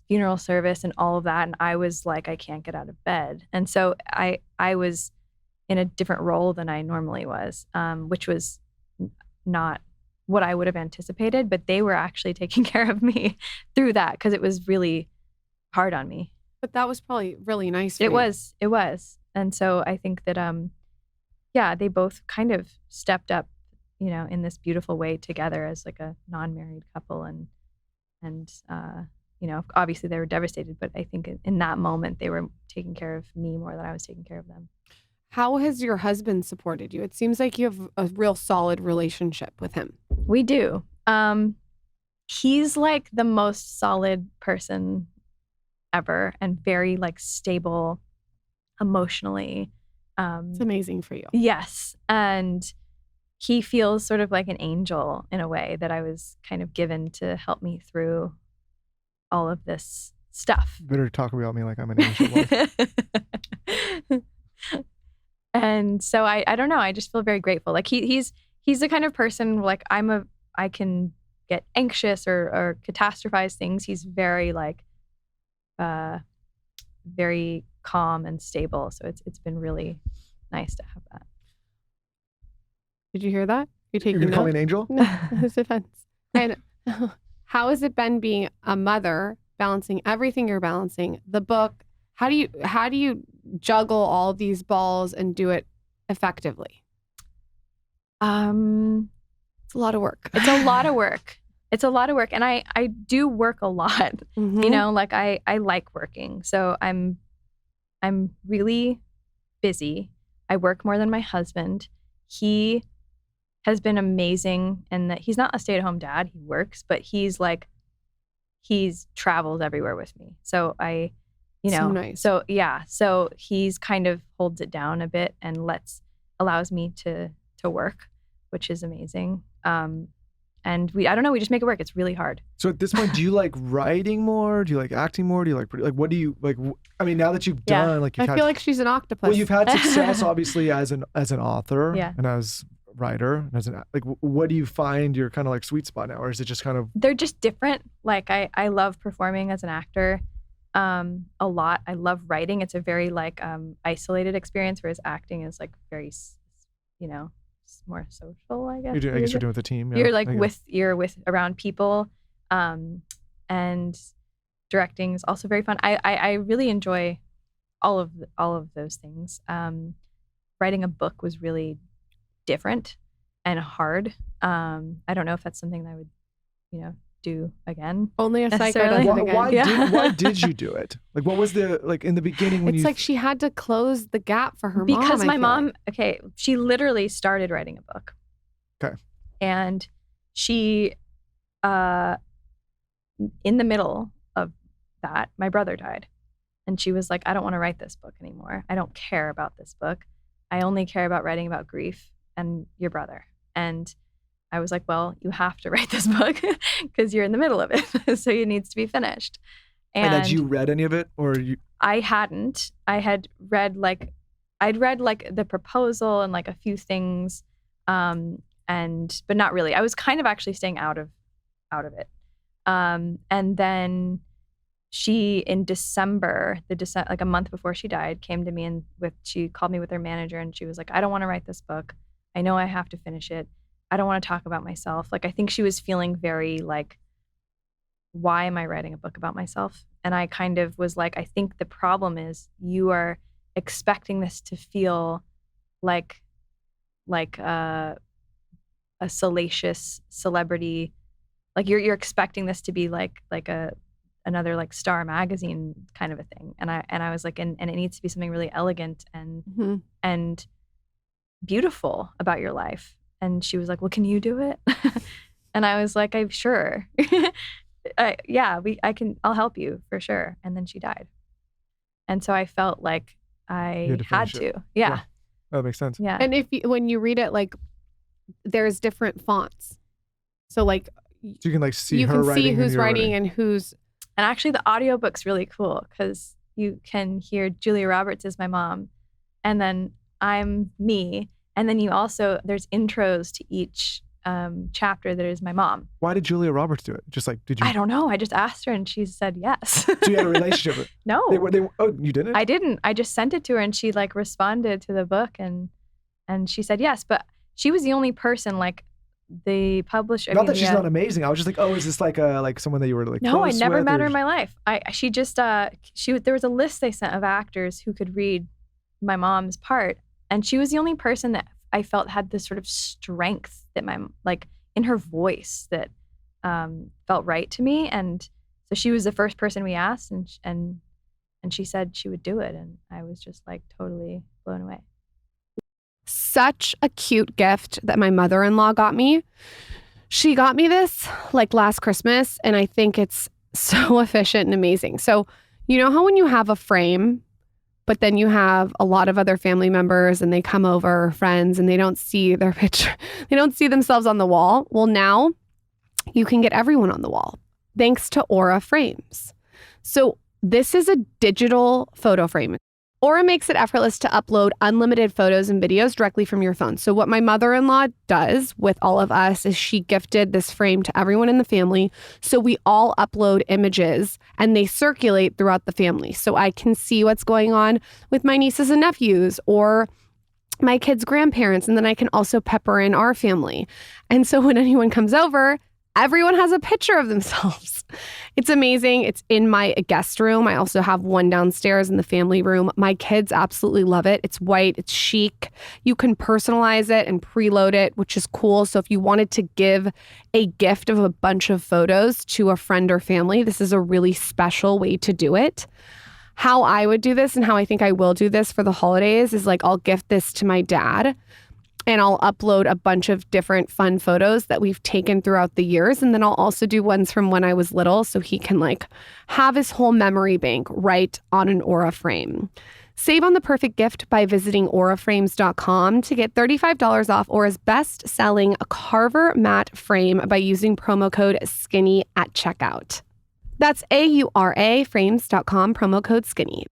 funeral service and all of that. And I was like, I can't get out of bed. And so I was in a different role than I normally was, which was not what I would have anticipated, but they were actually taking care of me through that, because it was really hard on me. But that was probably really nice for It you. was. And so I think that, they both kind of stepped up, in this beautiful way together as like a non-married couple. And obviously they were devastated, but I think in that moment they were taking care of me more than I was taking care of them. How has your husband supported you? It seems like you have a real solid relationship with him. We do. He's like the most solid person ever and very like stable emotionally. It's amazing for you. Yes. And he feels sort of like an angel in a way that I was kind of given to help me through all of this stuff. Better talk about me like I'm an angel. And so I don't know. I just feel very grateful. Like he's the kind of person like I can get anxious or catastrophize things. He's very like very calm and stable. So it's been really nice to have that. Did you hear that? You're You're gonna call me an angel? No, it's offense. And how has it been being a mother, balancing everything you're balancing, the book? How do you juggle all these balls and do it effectively? It's a lot of work. It's a lot of work. It's a lot of work. And I do work a lot. Mm-hmm. Like I like working. So I'm really busy. I work more than my husband. He has been amazing in that he's not a stay-at-home dad. He works, but he's travels everywhere with me. So So nice. So yeah. So he's kind of holds it down a bit and allows me to work, which is amazing. And I don't know, we just make it work. It's really hard. So at this point, do you like writing more? Do you like acting more? Do you like what do you like? I mean, now that you've done like, I feel like she's an octopus. well, you've had success obviously as an author and as writer and as an like. What do you find your kind of like sweet spot now, or is it just kind of? They're just different. Like I love performing as an actor, a lot. I love writing. It's a very like isolated experience, whereas acting is like very, more social, I guess. I guess you're doing with a team. Yeah, you're like you're with around people, and directing is also very fun. I really enjoy all of those things. Writing a book was really different and hard. I don't know if that's something that I would, do again. Only a psycho necessarily. does it again. Why did you do it? Like, what was the like in the beginning when It's like she had to close the gap for her because mom. my mom, she literally started writing a book. Okay. And she, in the middle of that, my brother died. And she was like, I don't want to write this book anymore. I don't care about this book. I only care about writing about grief and your brother. And I was like, well, you have to write this book because you're in the middle of it. So it needs to be finished. And had you read any of it or you? I hadn't. I had read I'd read the proposal and like a few things, but not really. I was kind of actually staying out of it. And then she, in December, like a month before she died, came to me and she called me with her manager and she was like, I don't want to write this book. I know I have to finish it. I don't want to talk about myself. Like, I think she was feeling very like, why am I writing a book about myself? And I kind of was like, I think the problem is you are expecting this to feel like a salacious celebrity. Like you're expecting this to be like another like Star magazine kind of a thing. And I was like, and it needs to be something really elegant and beautiful about your life. And she was like, well, can you do it? And I was like, I'm sure. I'll help you for sure. And then she died. And so I felt like I had to. Yeah. That makes sense. Yeah. And when you read it, like there's different fonts. So like so you can like see you her can writing see who's writing and who's. And actually the audiobook's really cool because you can hear Julia Roberts is my mom. And then I'm me. And then there's intros to each chapter that is my mom. Why did Julia Roberts do it? Just like, did you? I don't know. I just asked her and she said yes. So you had a relationship with No. Oh, you didn't? I didn't. I just sent it to her and she like responded to the book and she said yes. But she was the only person like the publisher. Not that she's not amazing. I was just like, oh, is this like someone that you were like No, I close never with, met her or- in my life. She just there was a list they sent of actors who could read my mom's part, and she was the only person that I felt had this sort of strength that in her voice that felt right to me. And so she was the first person we asked, and she said she would do it, and I was just like totally blown away. Such a cute gift that my mother-in-law got me. She got me this like last Christmas, and I think it's so efficient and amazing. So you know how when you have a frame, but then you have a lot of other family members and they come over, friends, and they don't see their picture, they don't see themselves on the wall. Well, now you can get everyone on the wall thanks to Aura frames. So this is a digital photo frame. Aura makes it effortless to upload unlimited photos and videos directly from your phone. So what my mother-in-law does with all of us is she gifted this frame to everyone in the family. So we all upload images and they circulate throughout the family. So I can see what's going on with my nieces and nephews or my kids' grandparents. And then I can also pepper in our family. And so when anyone comes over, everyone has a picture of themselves. It's amazing. It's in my guest room. I also have one downstairs in the family room. My kids absolutely love it. It's white. It's chic. You can personalize it and preload it, which is cool. So if you wanted to give a gift of a bunch of photos to a friend or family, this is a really special way to do it. How I would do this and how I think I will do this for the holidays is like I'll gift this to my dad. And I'll upload a bunch of different fun photos that we've taken throughout the years. And then I'll also do ones from when I was little so he can like have his whole memory bank right on an Aura frame. Save on the perfect gift by visiting auraframes.com to get $35 off Aura's best-selling Carver matte frame by using promo code SKINNY at checkout. That's AURA frames.com, promo code SKINNY.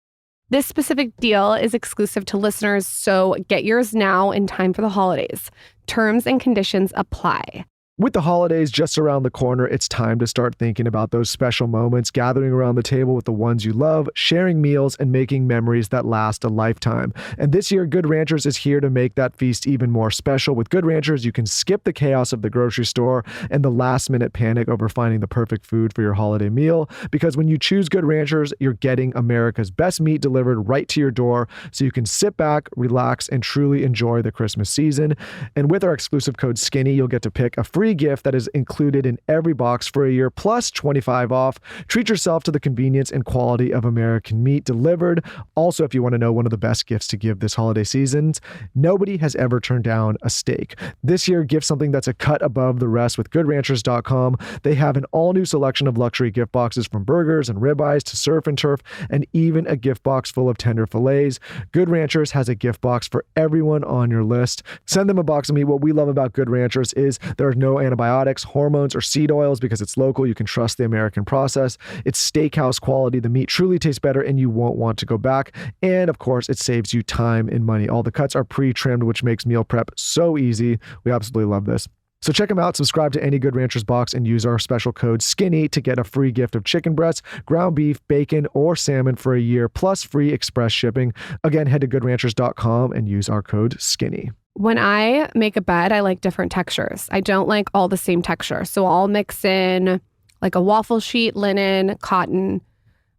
This specific deal is exclusive to listeners, so get yours now in time for the holidays. Terms and conditions apply. With the holidays just around the corner, it's time to start thinking about those special moments, gathering around the table with the ones you love, sharing meals, and making memories that last a lifetime. And this year, Good Ranchers is here to make that feast even more special. With Good Ranchers, you can skip the chaos of the grocery store and the last-minute panic over finding the perfect food for your holiday meal. Because when you choose Good Ranchers, you're getting America's best meat delivered right to your door, so you can sit back, relax, and truly enjoy the Christmas season. And with our exclusive code SKINNY, you'll get to pick a free gift that is included in every box for a year plus 25 off. Treat yourself to the convenience and quality of American meat delivered. Also, if you want to know one of the best gifts to give this holiday season, nobody has ever turned down a steak. This year, give something that's a cut above the rest with goodranchers.com. They have an all-new selection of luxury gift boxes from burgers and ribeyes to surf and turf, and even a gift box full of tender fillets. Good Ranchers has a gift box for everyone on your list. Send them a box of meat. What we love about Good Ranchers is there are no antibiotics, hormones, or seed oils because it's local. You can trust the American process. It's steakhouse quality. The meat truly tastes better and you won't want to go back. And of course, it saves you time and money. All the cuts are pre-trimmed, which makes meal prep so easy. We absolutely love this. So check them out, subscribe to any Good Ranchers box, and use our special code SKINNY to get a free gift of chicken breasts, ground beef, bacon, or salmon for a year, plus free express shipping. Again, head to goodranchers.com and use our code SKINNY. When I make a bed, I like different textures. I don't like all the same texture. So I'll mix in like a waffle sheet, linen, cotton.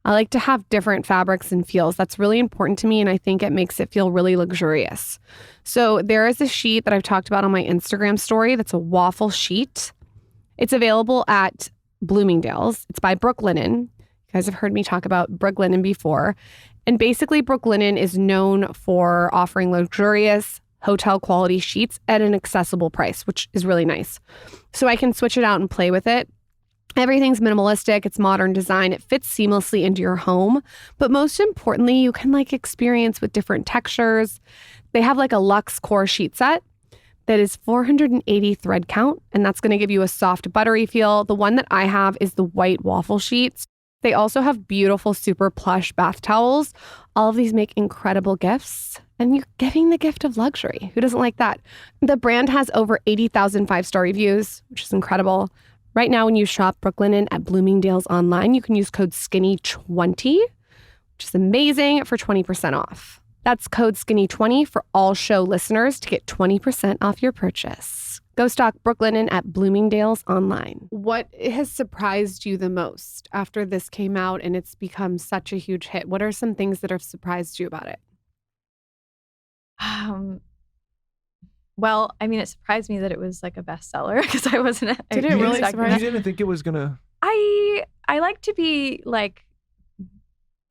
I like to have different fabrics and feels. That's really important to me, and I think it makes it feel really luxurious. So there is a sheet that I've talked about on my Instagram story that's a waffle sheet. It's available at Bloomingdale's. It's by Brooklinen. You guys have heard me talk about Brooklinen before. And basically, Brooklinen is known for offering luxurious hotel quality sheets at an accessible price, which is really nice. So I can switch it out and play with it. Everything's minimalistic. It's modern design. It fits seamlessly into your home. But most importantly, you can like experience with different textures. They have like a luxe core sheet set that is 480 thread count, and that's going to give you a soft, buttery feel. The one that I have is the white waffle sheets. They also have beautiful, super plush bath towels. All of these make incredible gifts, and you're giving the gift of luxury. Who doesn't like that? The brand has over 80,000 five-star reviews, which is incredible. Right now, when you shop Brooklinen at Bloomingdale's online, you can use code SKINNY20, which is amazing, for 20% off. That's code SKINNY20 for all show listeners to get 20% off your purchase. Go stock Brooklinen at Bloomingdale's online. What has surprised you the most after this came out and it's become such a huge hit? What are some things that have surprised you about it? Well, I mean, it surprised me that it was like a bestseller because I wasn't. Did it really surprise You didn't think it was gonna? I like to be like,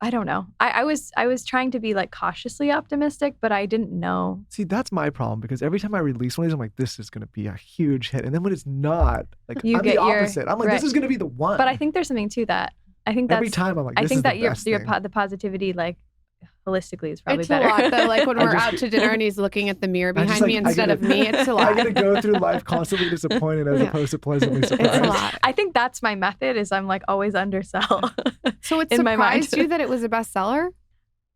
I don't know. I was trying to be like cautiously optimistic, but I didn't know. See, that's my problem because every time I release one of these, I'm like, this is gonna be a huge hit, and then when it's not, like I'm the opposite. I'm like, this is gonna be the one. But I think there's something to that. I think that's every time I'm like, this I think is that the best thing. the positivity, like holistically, is probably It's better. a lot though. Like when we're out to dinner and he's looking at the mirror behind me instead of me, it's a lot. I gotta go through life constantly disappointed as opposed to pleasantly surprised. It's a lot. I think that's my method. Is I'm like always undersell. So it in my mind. surprised you that it was a bestseller?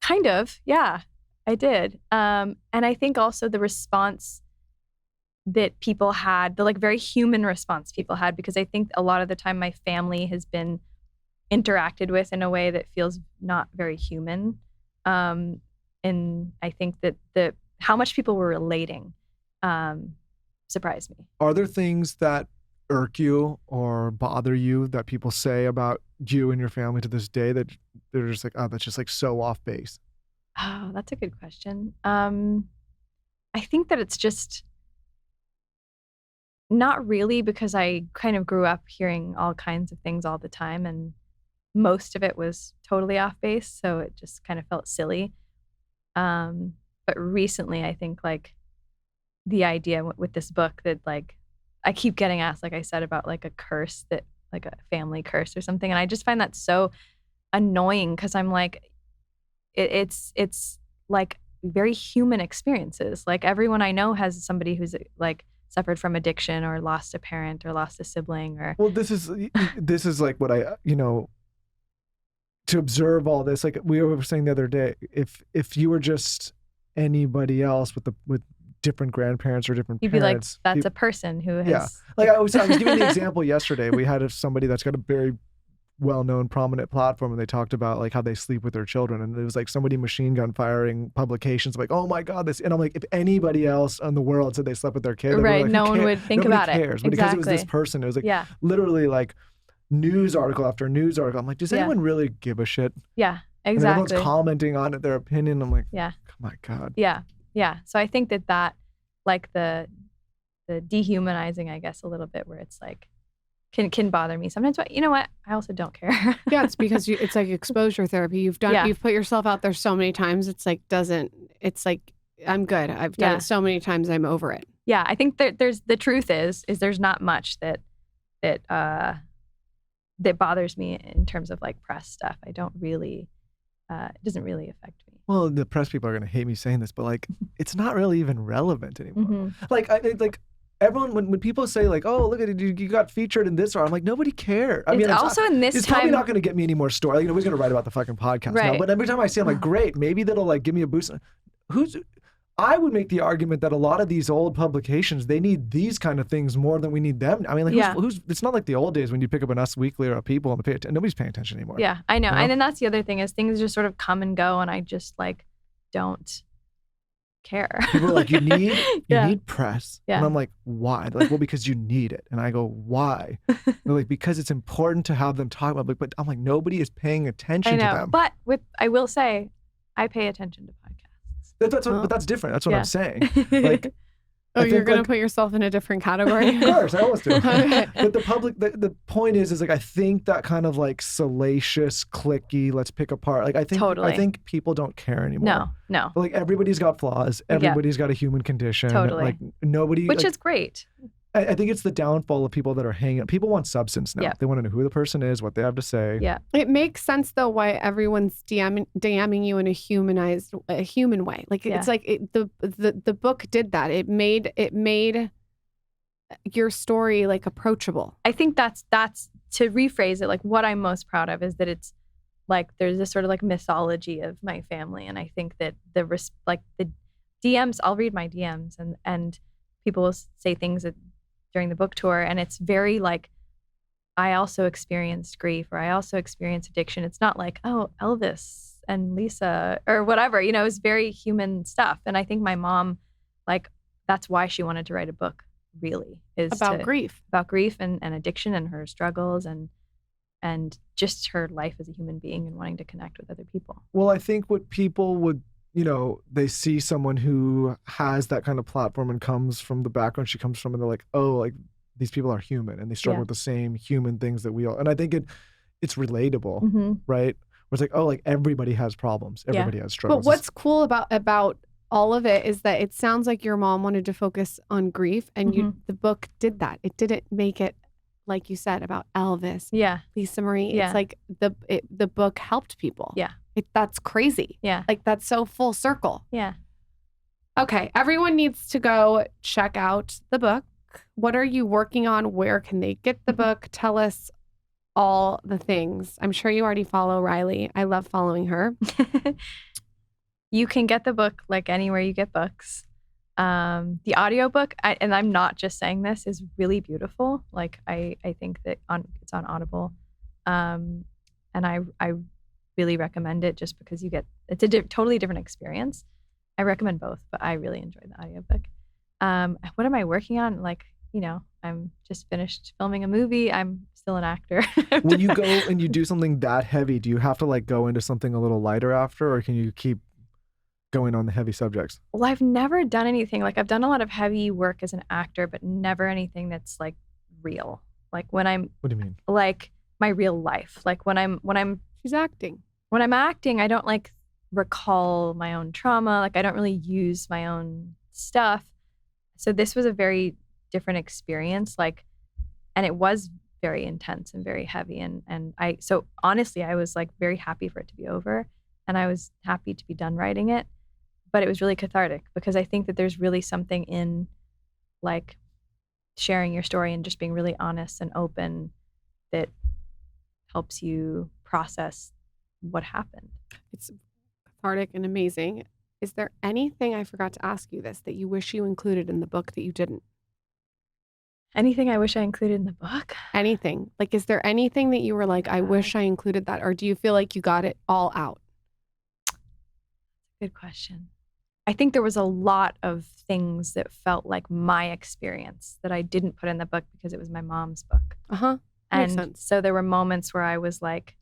Kind of, yeah, I did. And I think also the response that people had, the like very human response people had, because I think a lot of the time my family has been interacted with in a way that feels not very human. And I think that how much people were relating surprised me. Are there things that irk you or bother you that people say about you and your family to this day that they're just like, oh, that's just like so off base? Oh, that's a good question. I think that it's just not really, because I kind of grew up hearing all kinds of things all the time, and most of it was totally off base, so it just kind of felt silly. But recently, I think like the idea with this book that like I keep getting asked, like I said, about like a curse, that like a family curse or something, and I just find that so annoying because I'm like, it's like very human experiences. Like everyone I know has somebody who's like suffered from addiction or lost a parent or lost a sibling or. Well, this is like what I, to observe all this, like we were saying the other day, if you were just anybody else with different grandparents or different You'd parents, be like, that's a person who has. Yeah, like I was giving the example yesterday. We had somebody that's got a very well-known prominent platform, and they talked about like how they sleep with their children, and it was like somebody machine gun firing publications like, oh my god, this, and I'm like, if anybody else in the world said they slept with their kid, right, like, no one would think Nobody about cares. it. But because it Exactly. was this person, it was like Yeah. literally like news article after news article. I'm like, does anyone really give a shit? Yeah, And exactly. everyone's commenting on it, their opinion. I'm like, Yeah. oh my god. Yeah. So I think that like the dehumanizing, I guess, a little bit, where it's like can bother me sometimes, but you know what? I also don't care. Yeah, it's because it's like exposure therapy. You've put yourself out there so many times. It's like I'm good. I've done it so many times. I'm over it. Yeah, I think there's the truth is there's not much that bothers me in terms of like press stuff. I don't really, it doesn't really affect me. Well, the press people are gonna hate me saying this, but like, it's not really even relevant anymore. Mm-hmm. Like everyone, when people say like, oh, look at it, you got featured in this, or I'm like, nobody cared. I mean, also in this it's time, probably not gonna get me any more story. Like, nobody's gonna write about the fucking podcast now. But every time I see, I'm like, great, maybe that'll like give me a boost. I would make the argument that a lot of these old publications, they need these kind of things more than we need them. I mean, like, it's not like the old days when you pick up an Us Weekly or a People and nobody's paying attention anymore. Yeah, I know. You know? And then that's the other thing is things just sort of come and go, and I just like don't care. People are like, you need press. Yeah. And I'm like, why? They're like, well, because you need it. And I go, why? They're like, because it's important to have them talk about it. But I'm like, nobody is paying attention to them. But I will say, I pay attention to podcasts. But that's different. That's what I'm saying. Like, you're going to put yourself in a different category? Of course, I always do. Okay. But the point is like, I think that kind of like salacious, clicky, let's pick apart. Like, I think people don't care anymore. No. But, like, everybody's got flaws. Everybody's got a human condition. Totally. Like, nobody. Which is great. I think it's the downfall of people that are hanging. People want substance now. Yeah. They want to know who the person is, what they have to say. Yeah. It makes sense though why everyone's DMing you in a human way. Like it's like the book did that. It made your story like approachable. I think that's to rephrase it. Like what I'm most proud of is that it's like there's this sort of like mythology of my family, and I think that the DMs. I'll read my DMs and people will say things during the book tour, and it's very like, I also experienced grief, or I also experienced addiction. It's not like, oh, Elvis and Lisa or whatever, it's very human stuff. And I think my mom, like, that's why she wanted to write a book really, is About grief. about grief and addiction and her struggles and just her life as a human being and wanting to connect with other people. Well, I think what people would, they see someone who has that kind of platform and comes from the background she comes from, and they're like, oh, like these people are human and they struggle with the same human things that we all. And I think it's relatable, right? Where it's like, oh, like everybody has problems, everybody has struggles. But what's cool about all of it is that it sounds like your mom wanted to focus on grief, and the book did that. It didn't make it, like you said, about Elvis, Lisa Marie. It's like the book helped people. That's crazy. Like that's so full circle. Okay, everyone needs to go check out the book. What are you working on? Where can they get the book? Tell us all the things. I'm sure you already follow Riley. I love following her. You can get the book like anywhere you get books. The audiobook, and I'm not just saying this, is really beautiful. Like I think that it's on Audible. And I really recommend it just because it's a totally different experience. I recommend both, but I really enjoy the audiobook. What am I working on? Like, I'm just finished filming a movie. I'm still an actor. When you go and you do something that heavy, do you have to like go into something a little lighter after, or can you keep going on the heavy subjects? Well, I've never done anything. Like I've done a lot of heavy work as an actor, but never anything that's like real. Like when I'm. What do you mean? Like my real life. Like when I'm. She's acting. When I'm acting, I don't like recall my own trauma. Like I don't really use my own stuff. So this was a very different experience. Like, and it was very intense and very heavy. So honestly, I was like very happy for it to be over, and I was happy to be done writing it. But it was really cathartic because I think that there's really something in like sharing your story and just being really honest and open that helps you process what happened. It's cathartic and amazing. Is there anything, I forgot to ask you this, that you wish you included in the book that you didn't? Anything I wish I included in the book? Anything. Like, is there anything that you were like, I wish I included that? Or do you feel like you got it all out? Good question. I think there was a lot of things that felt like my experience that I didn't put in the book because it was my mom's book. Makes sense. So there were moments where I was like,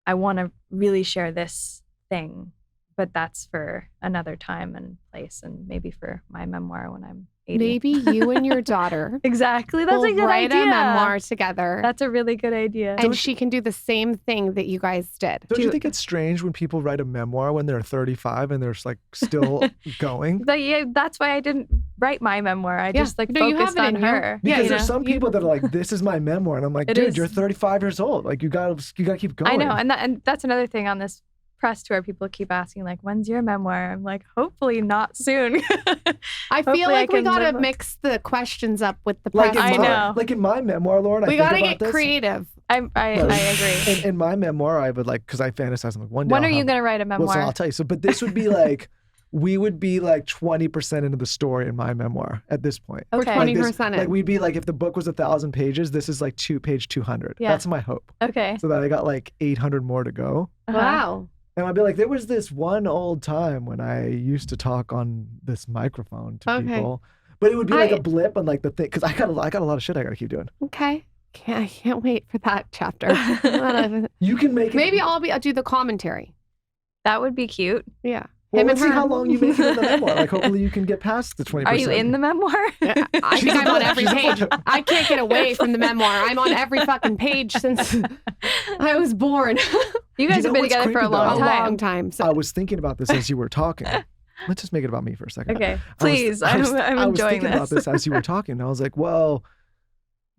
I want to really share this thing, but that's for another time and place, and maybe for my memoir when I'm 80. Maybe you and your daughter exactly. That's will a good write idea. a memoir together. That's a really good idea. And she can do the same thing that you guys did. Don't you think it's strange when people write a memoir when they're 35 and they're like still going? That's why I didn't write my memoir. I just like you focused have it on in her. Because there's some people that are like, this is my memoir. And I'm like, dude, you're 35 years old. Like you gotta keep going. I know. And that's another thing on this press tour. People keep asking like, when's your memoir? I'm like, hopefully not soon. I feel like we gotta mix the questions up with the press. I know. Like in my memoir, Lauren, we gotta get creative. I agree. In my memoir, I would like, because I fantasize, I'm like, one day. When are you gonna write a memoir? Well, so I'll tell you. So, but this would be like, we would be like 20% into the story in my memoir at this point. Okay. 20% like we'd be like, if the book was 1,000 pages, this is like page 200. Yeah. That's my hope. Okay. So that I got like 800 more to go. Wow. And I'd be like, there was this one old time when I used to talk on this microphone to people, but it would be like a blip on like the thing, because I got a lot of shit I got to keep doing. Okay. I can't wait for that chapter. You can make it. Maybe I'll do the commentary. That would be cute. Yeah. Well, let's see how long you make it in the memoir. Like, hopefully you can get past the 20%. Are you in the memoir? I think I'm on every page. I can't get away from the memoir. I'm on every fucking page since I was born. You guys have been together for a long time. So. I was thinking about this as you were talking. Let's just make it about me for a second. Okay, please. I'm enjoying this. I was thinking about this as you were talking. I was like, well,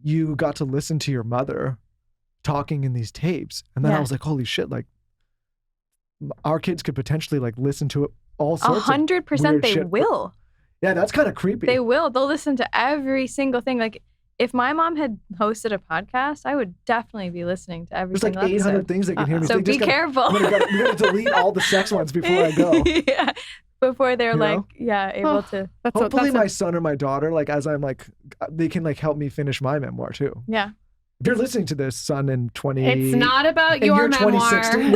you got to listen to your mother talking in these tapes. And then I was like, holy shit, like, our kids could potentially like listen to it all sorts 100% they shit. will. Yeah, that's kind of creepy. They will. They'll listen to every single thing. Like if my mom had hosted a podcast, I would definitely be listening to every single There's like 800 episode. things they can hear me. So be careful. We gotta delete all the sex ones before I go. Yeah. Before they're able to. Hopefully my son or my daughter, like as I'm like, they can like help me finish my memoir too. Yeah. If you're listening to this, son, in 20... It's not about your memoir. 2016,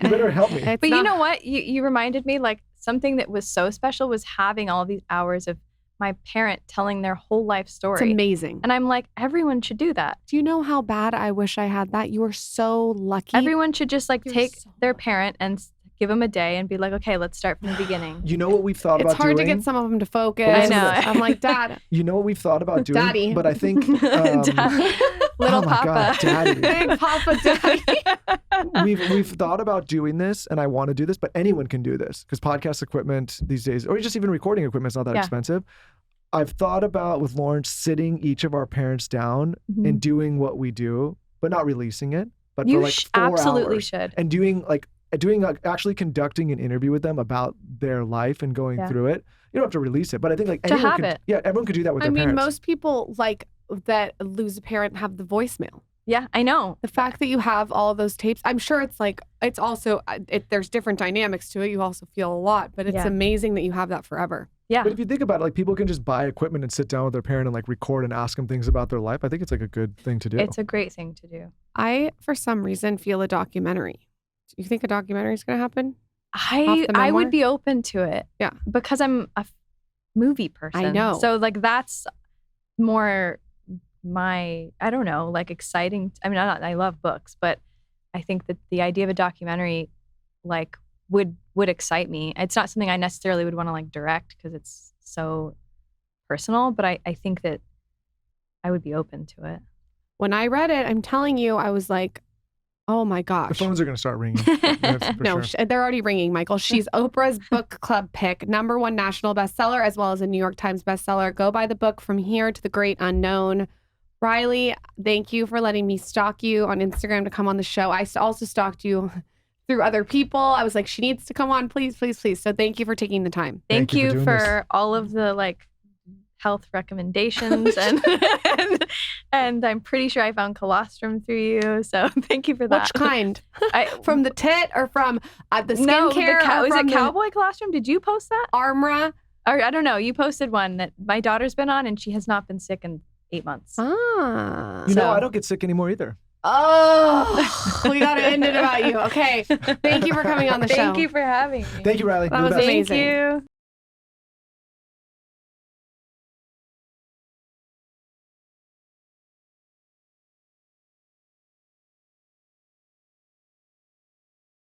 you better help me. But you know what? You reminded me, like, something that was so special was having all these hours of my parent telling their whole life It's story. amazing. And I'm like, everyone should do that. Do you know how bad I wish I had that? You are so lucky. Everyone should just like You're take so their lucky. parent and give them a day and be like, okay, let's start from the beginning. You know what we've thought It's about hard doing? to get some of them to focus. I know. I'm like, Dad, You know what we've thought about doing? Daddy. But I think Little oh my Papa. God, Daddy. Big Papa Daddy. we've thought about doing this, and I want to do this, but anyone can do this because podcast equipment these days, or just even recording equipment, is not that Yeah. expensive. I've thought about with Lawrence sitting each of our parents down Mhm. and doing what we do, but not releasing it. But You for like 4 absolutely hours, should. and actually conducting an interview with them about their life and going Yeah. through it. You don't have to release it, but I think like To anyone have could, it. yeah, everyone could do that with I their mean, parents. most people like that lose a parent have the voicemail. Yeah, I know. The fact that you have all of those tapes, I'm sure it's like, it's also, there's different dynamics to it. You also feel a lot, but it's Yeah. amazing that you have that forever. Yeah. But if you think about it, like people can just buy equipment and sit down with their parent and like record and ask them things about their life. I think it's like a good thing to do. It's a great thing to do. I, for some reason, feel a documentary. Do you think a documentary is going to happen? I the memoir? would be open to it. Yeah. Because I'm a movie person. know. So like that's more my, I don't know, like exciting. I mean, I love books, but I think that the idea of a documentary like would excite me. It's not something I necessarily would want to like direct because it's so personal, but I think that I would be open to it. When I read it, I'm telling you, I was like, oh my the gosh. phones are going to start ringing. That's for No, sure. they're already ringing, Michael. She's Oprah's book club pick, #1 national bestseller, as well as a New York Times bestseller. Go buy the book From Here to the Great Unknown. Riley, thank you for letting me stalk you on Instagram to come on the show. I also stalked you through other people. I was like, she needs to come on, please, please, please. So thank you for taking the time. Thank you for you doing for all of the like health recommendations and I'm pretty sure I found colostrum through you. So thank you for that. Which kind? I, From the tit or from the no, skincare? was or from it cowboy colostrum? Did you post that? Armra? Or I don't know. You posted one that my daughter's been on and she has not been sick in 8 months. Ah. You know, So- I don't get sick anymore either. Oh, we got to end it about you. Okay. Thank you for coming on the show. Thank you for having me. Thank you, Riley. That You're the was best. amazing. Thank you.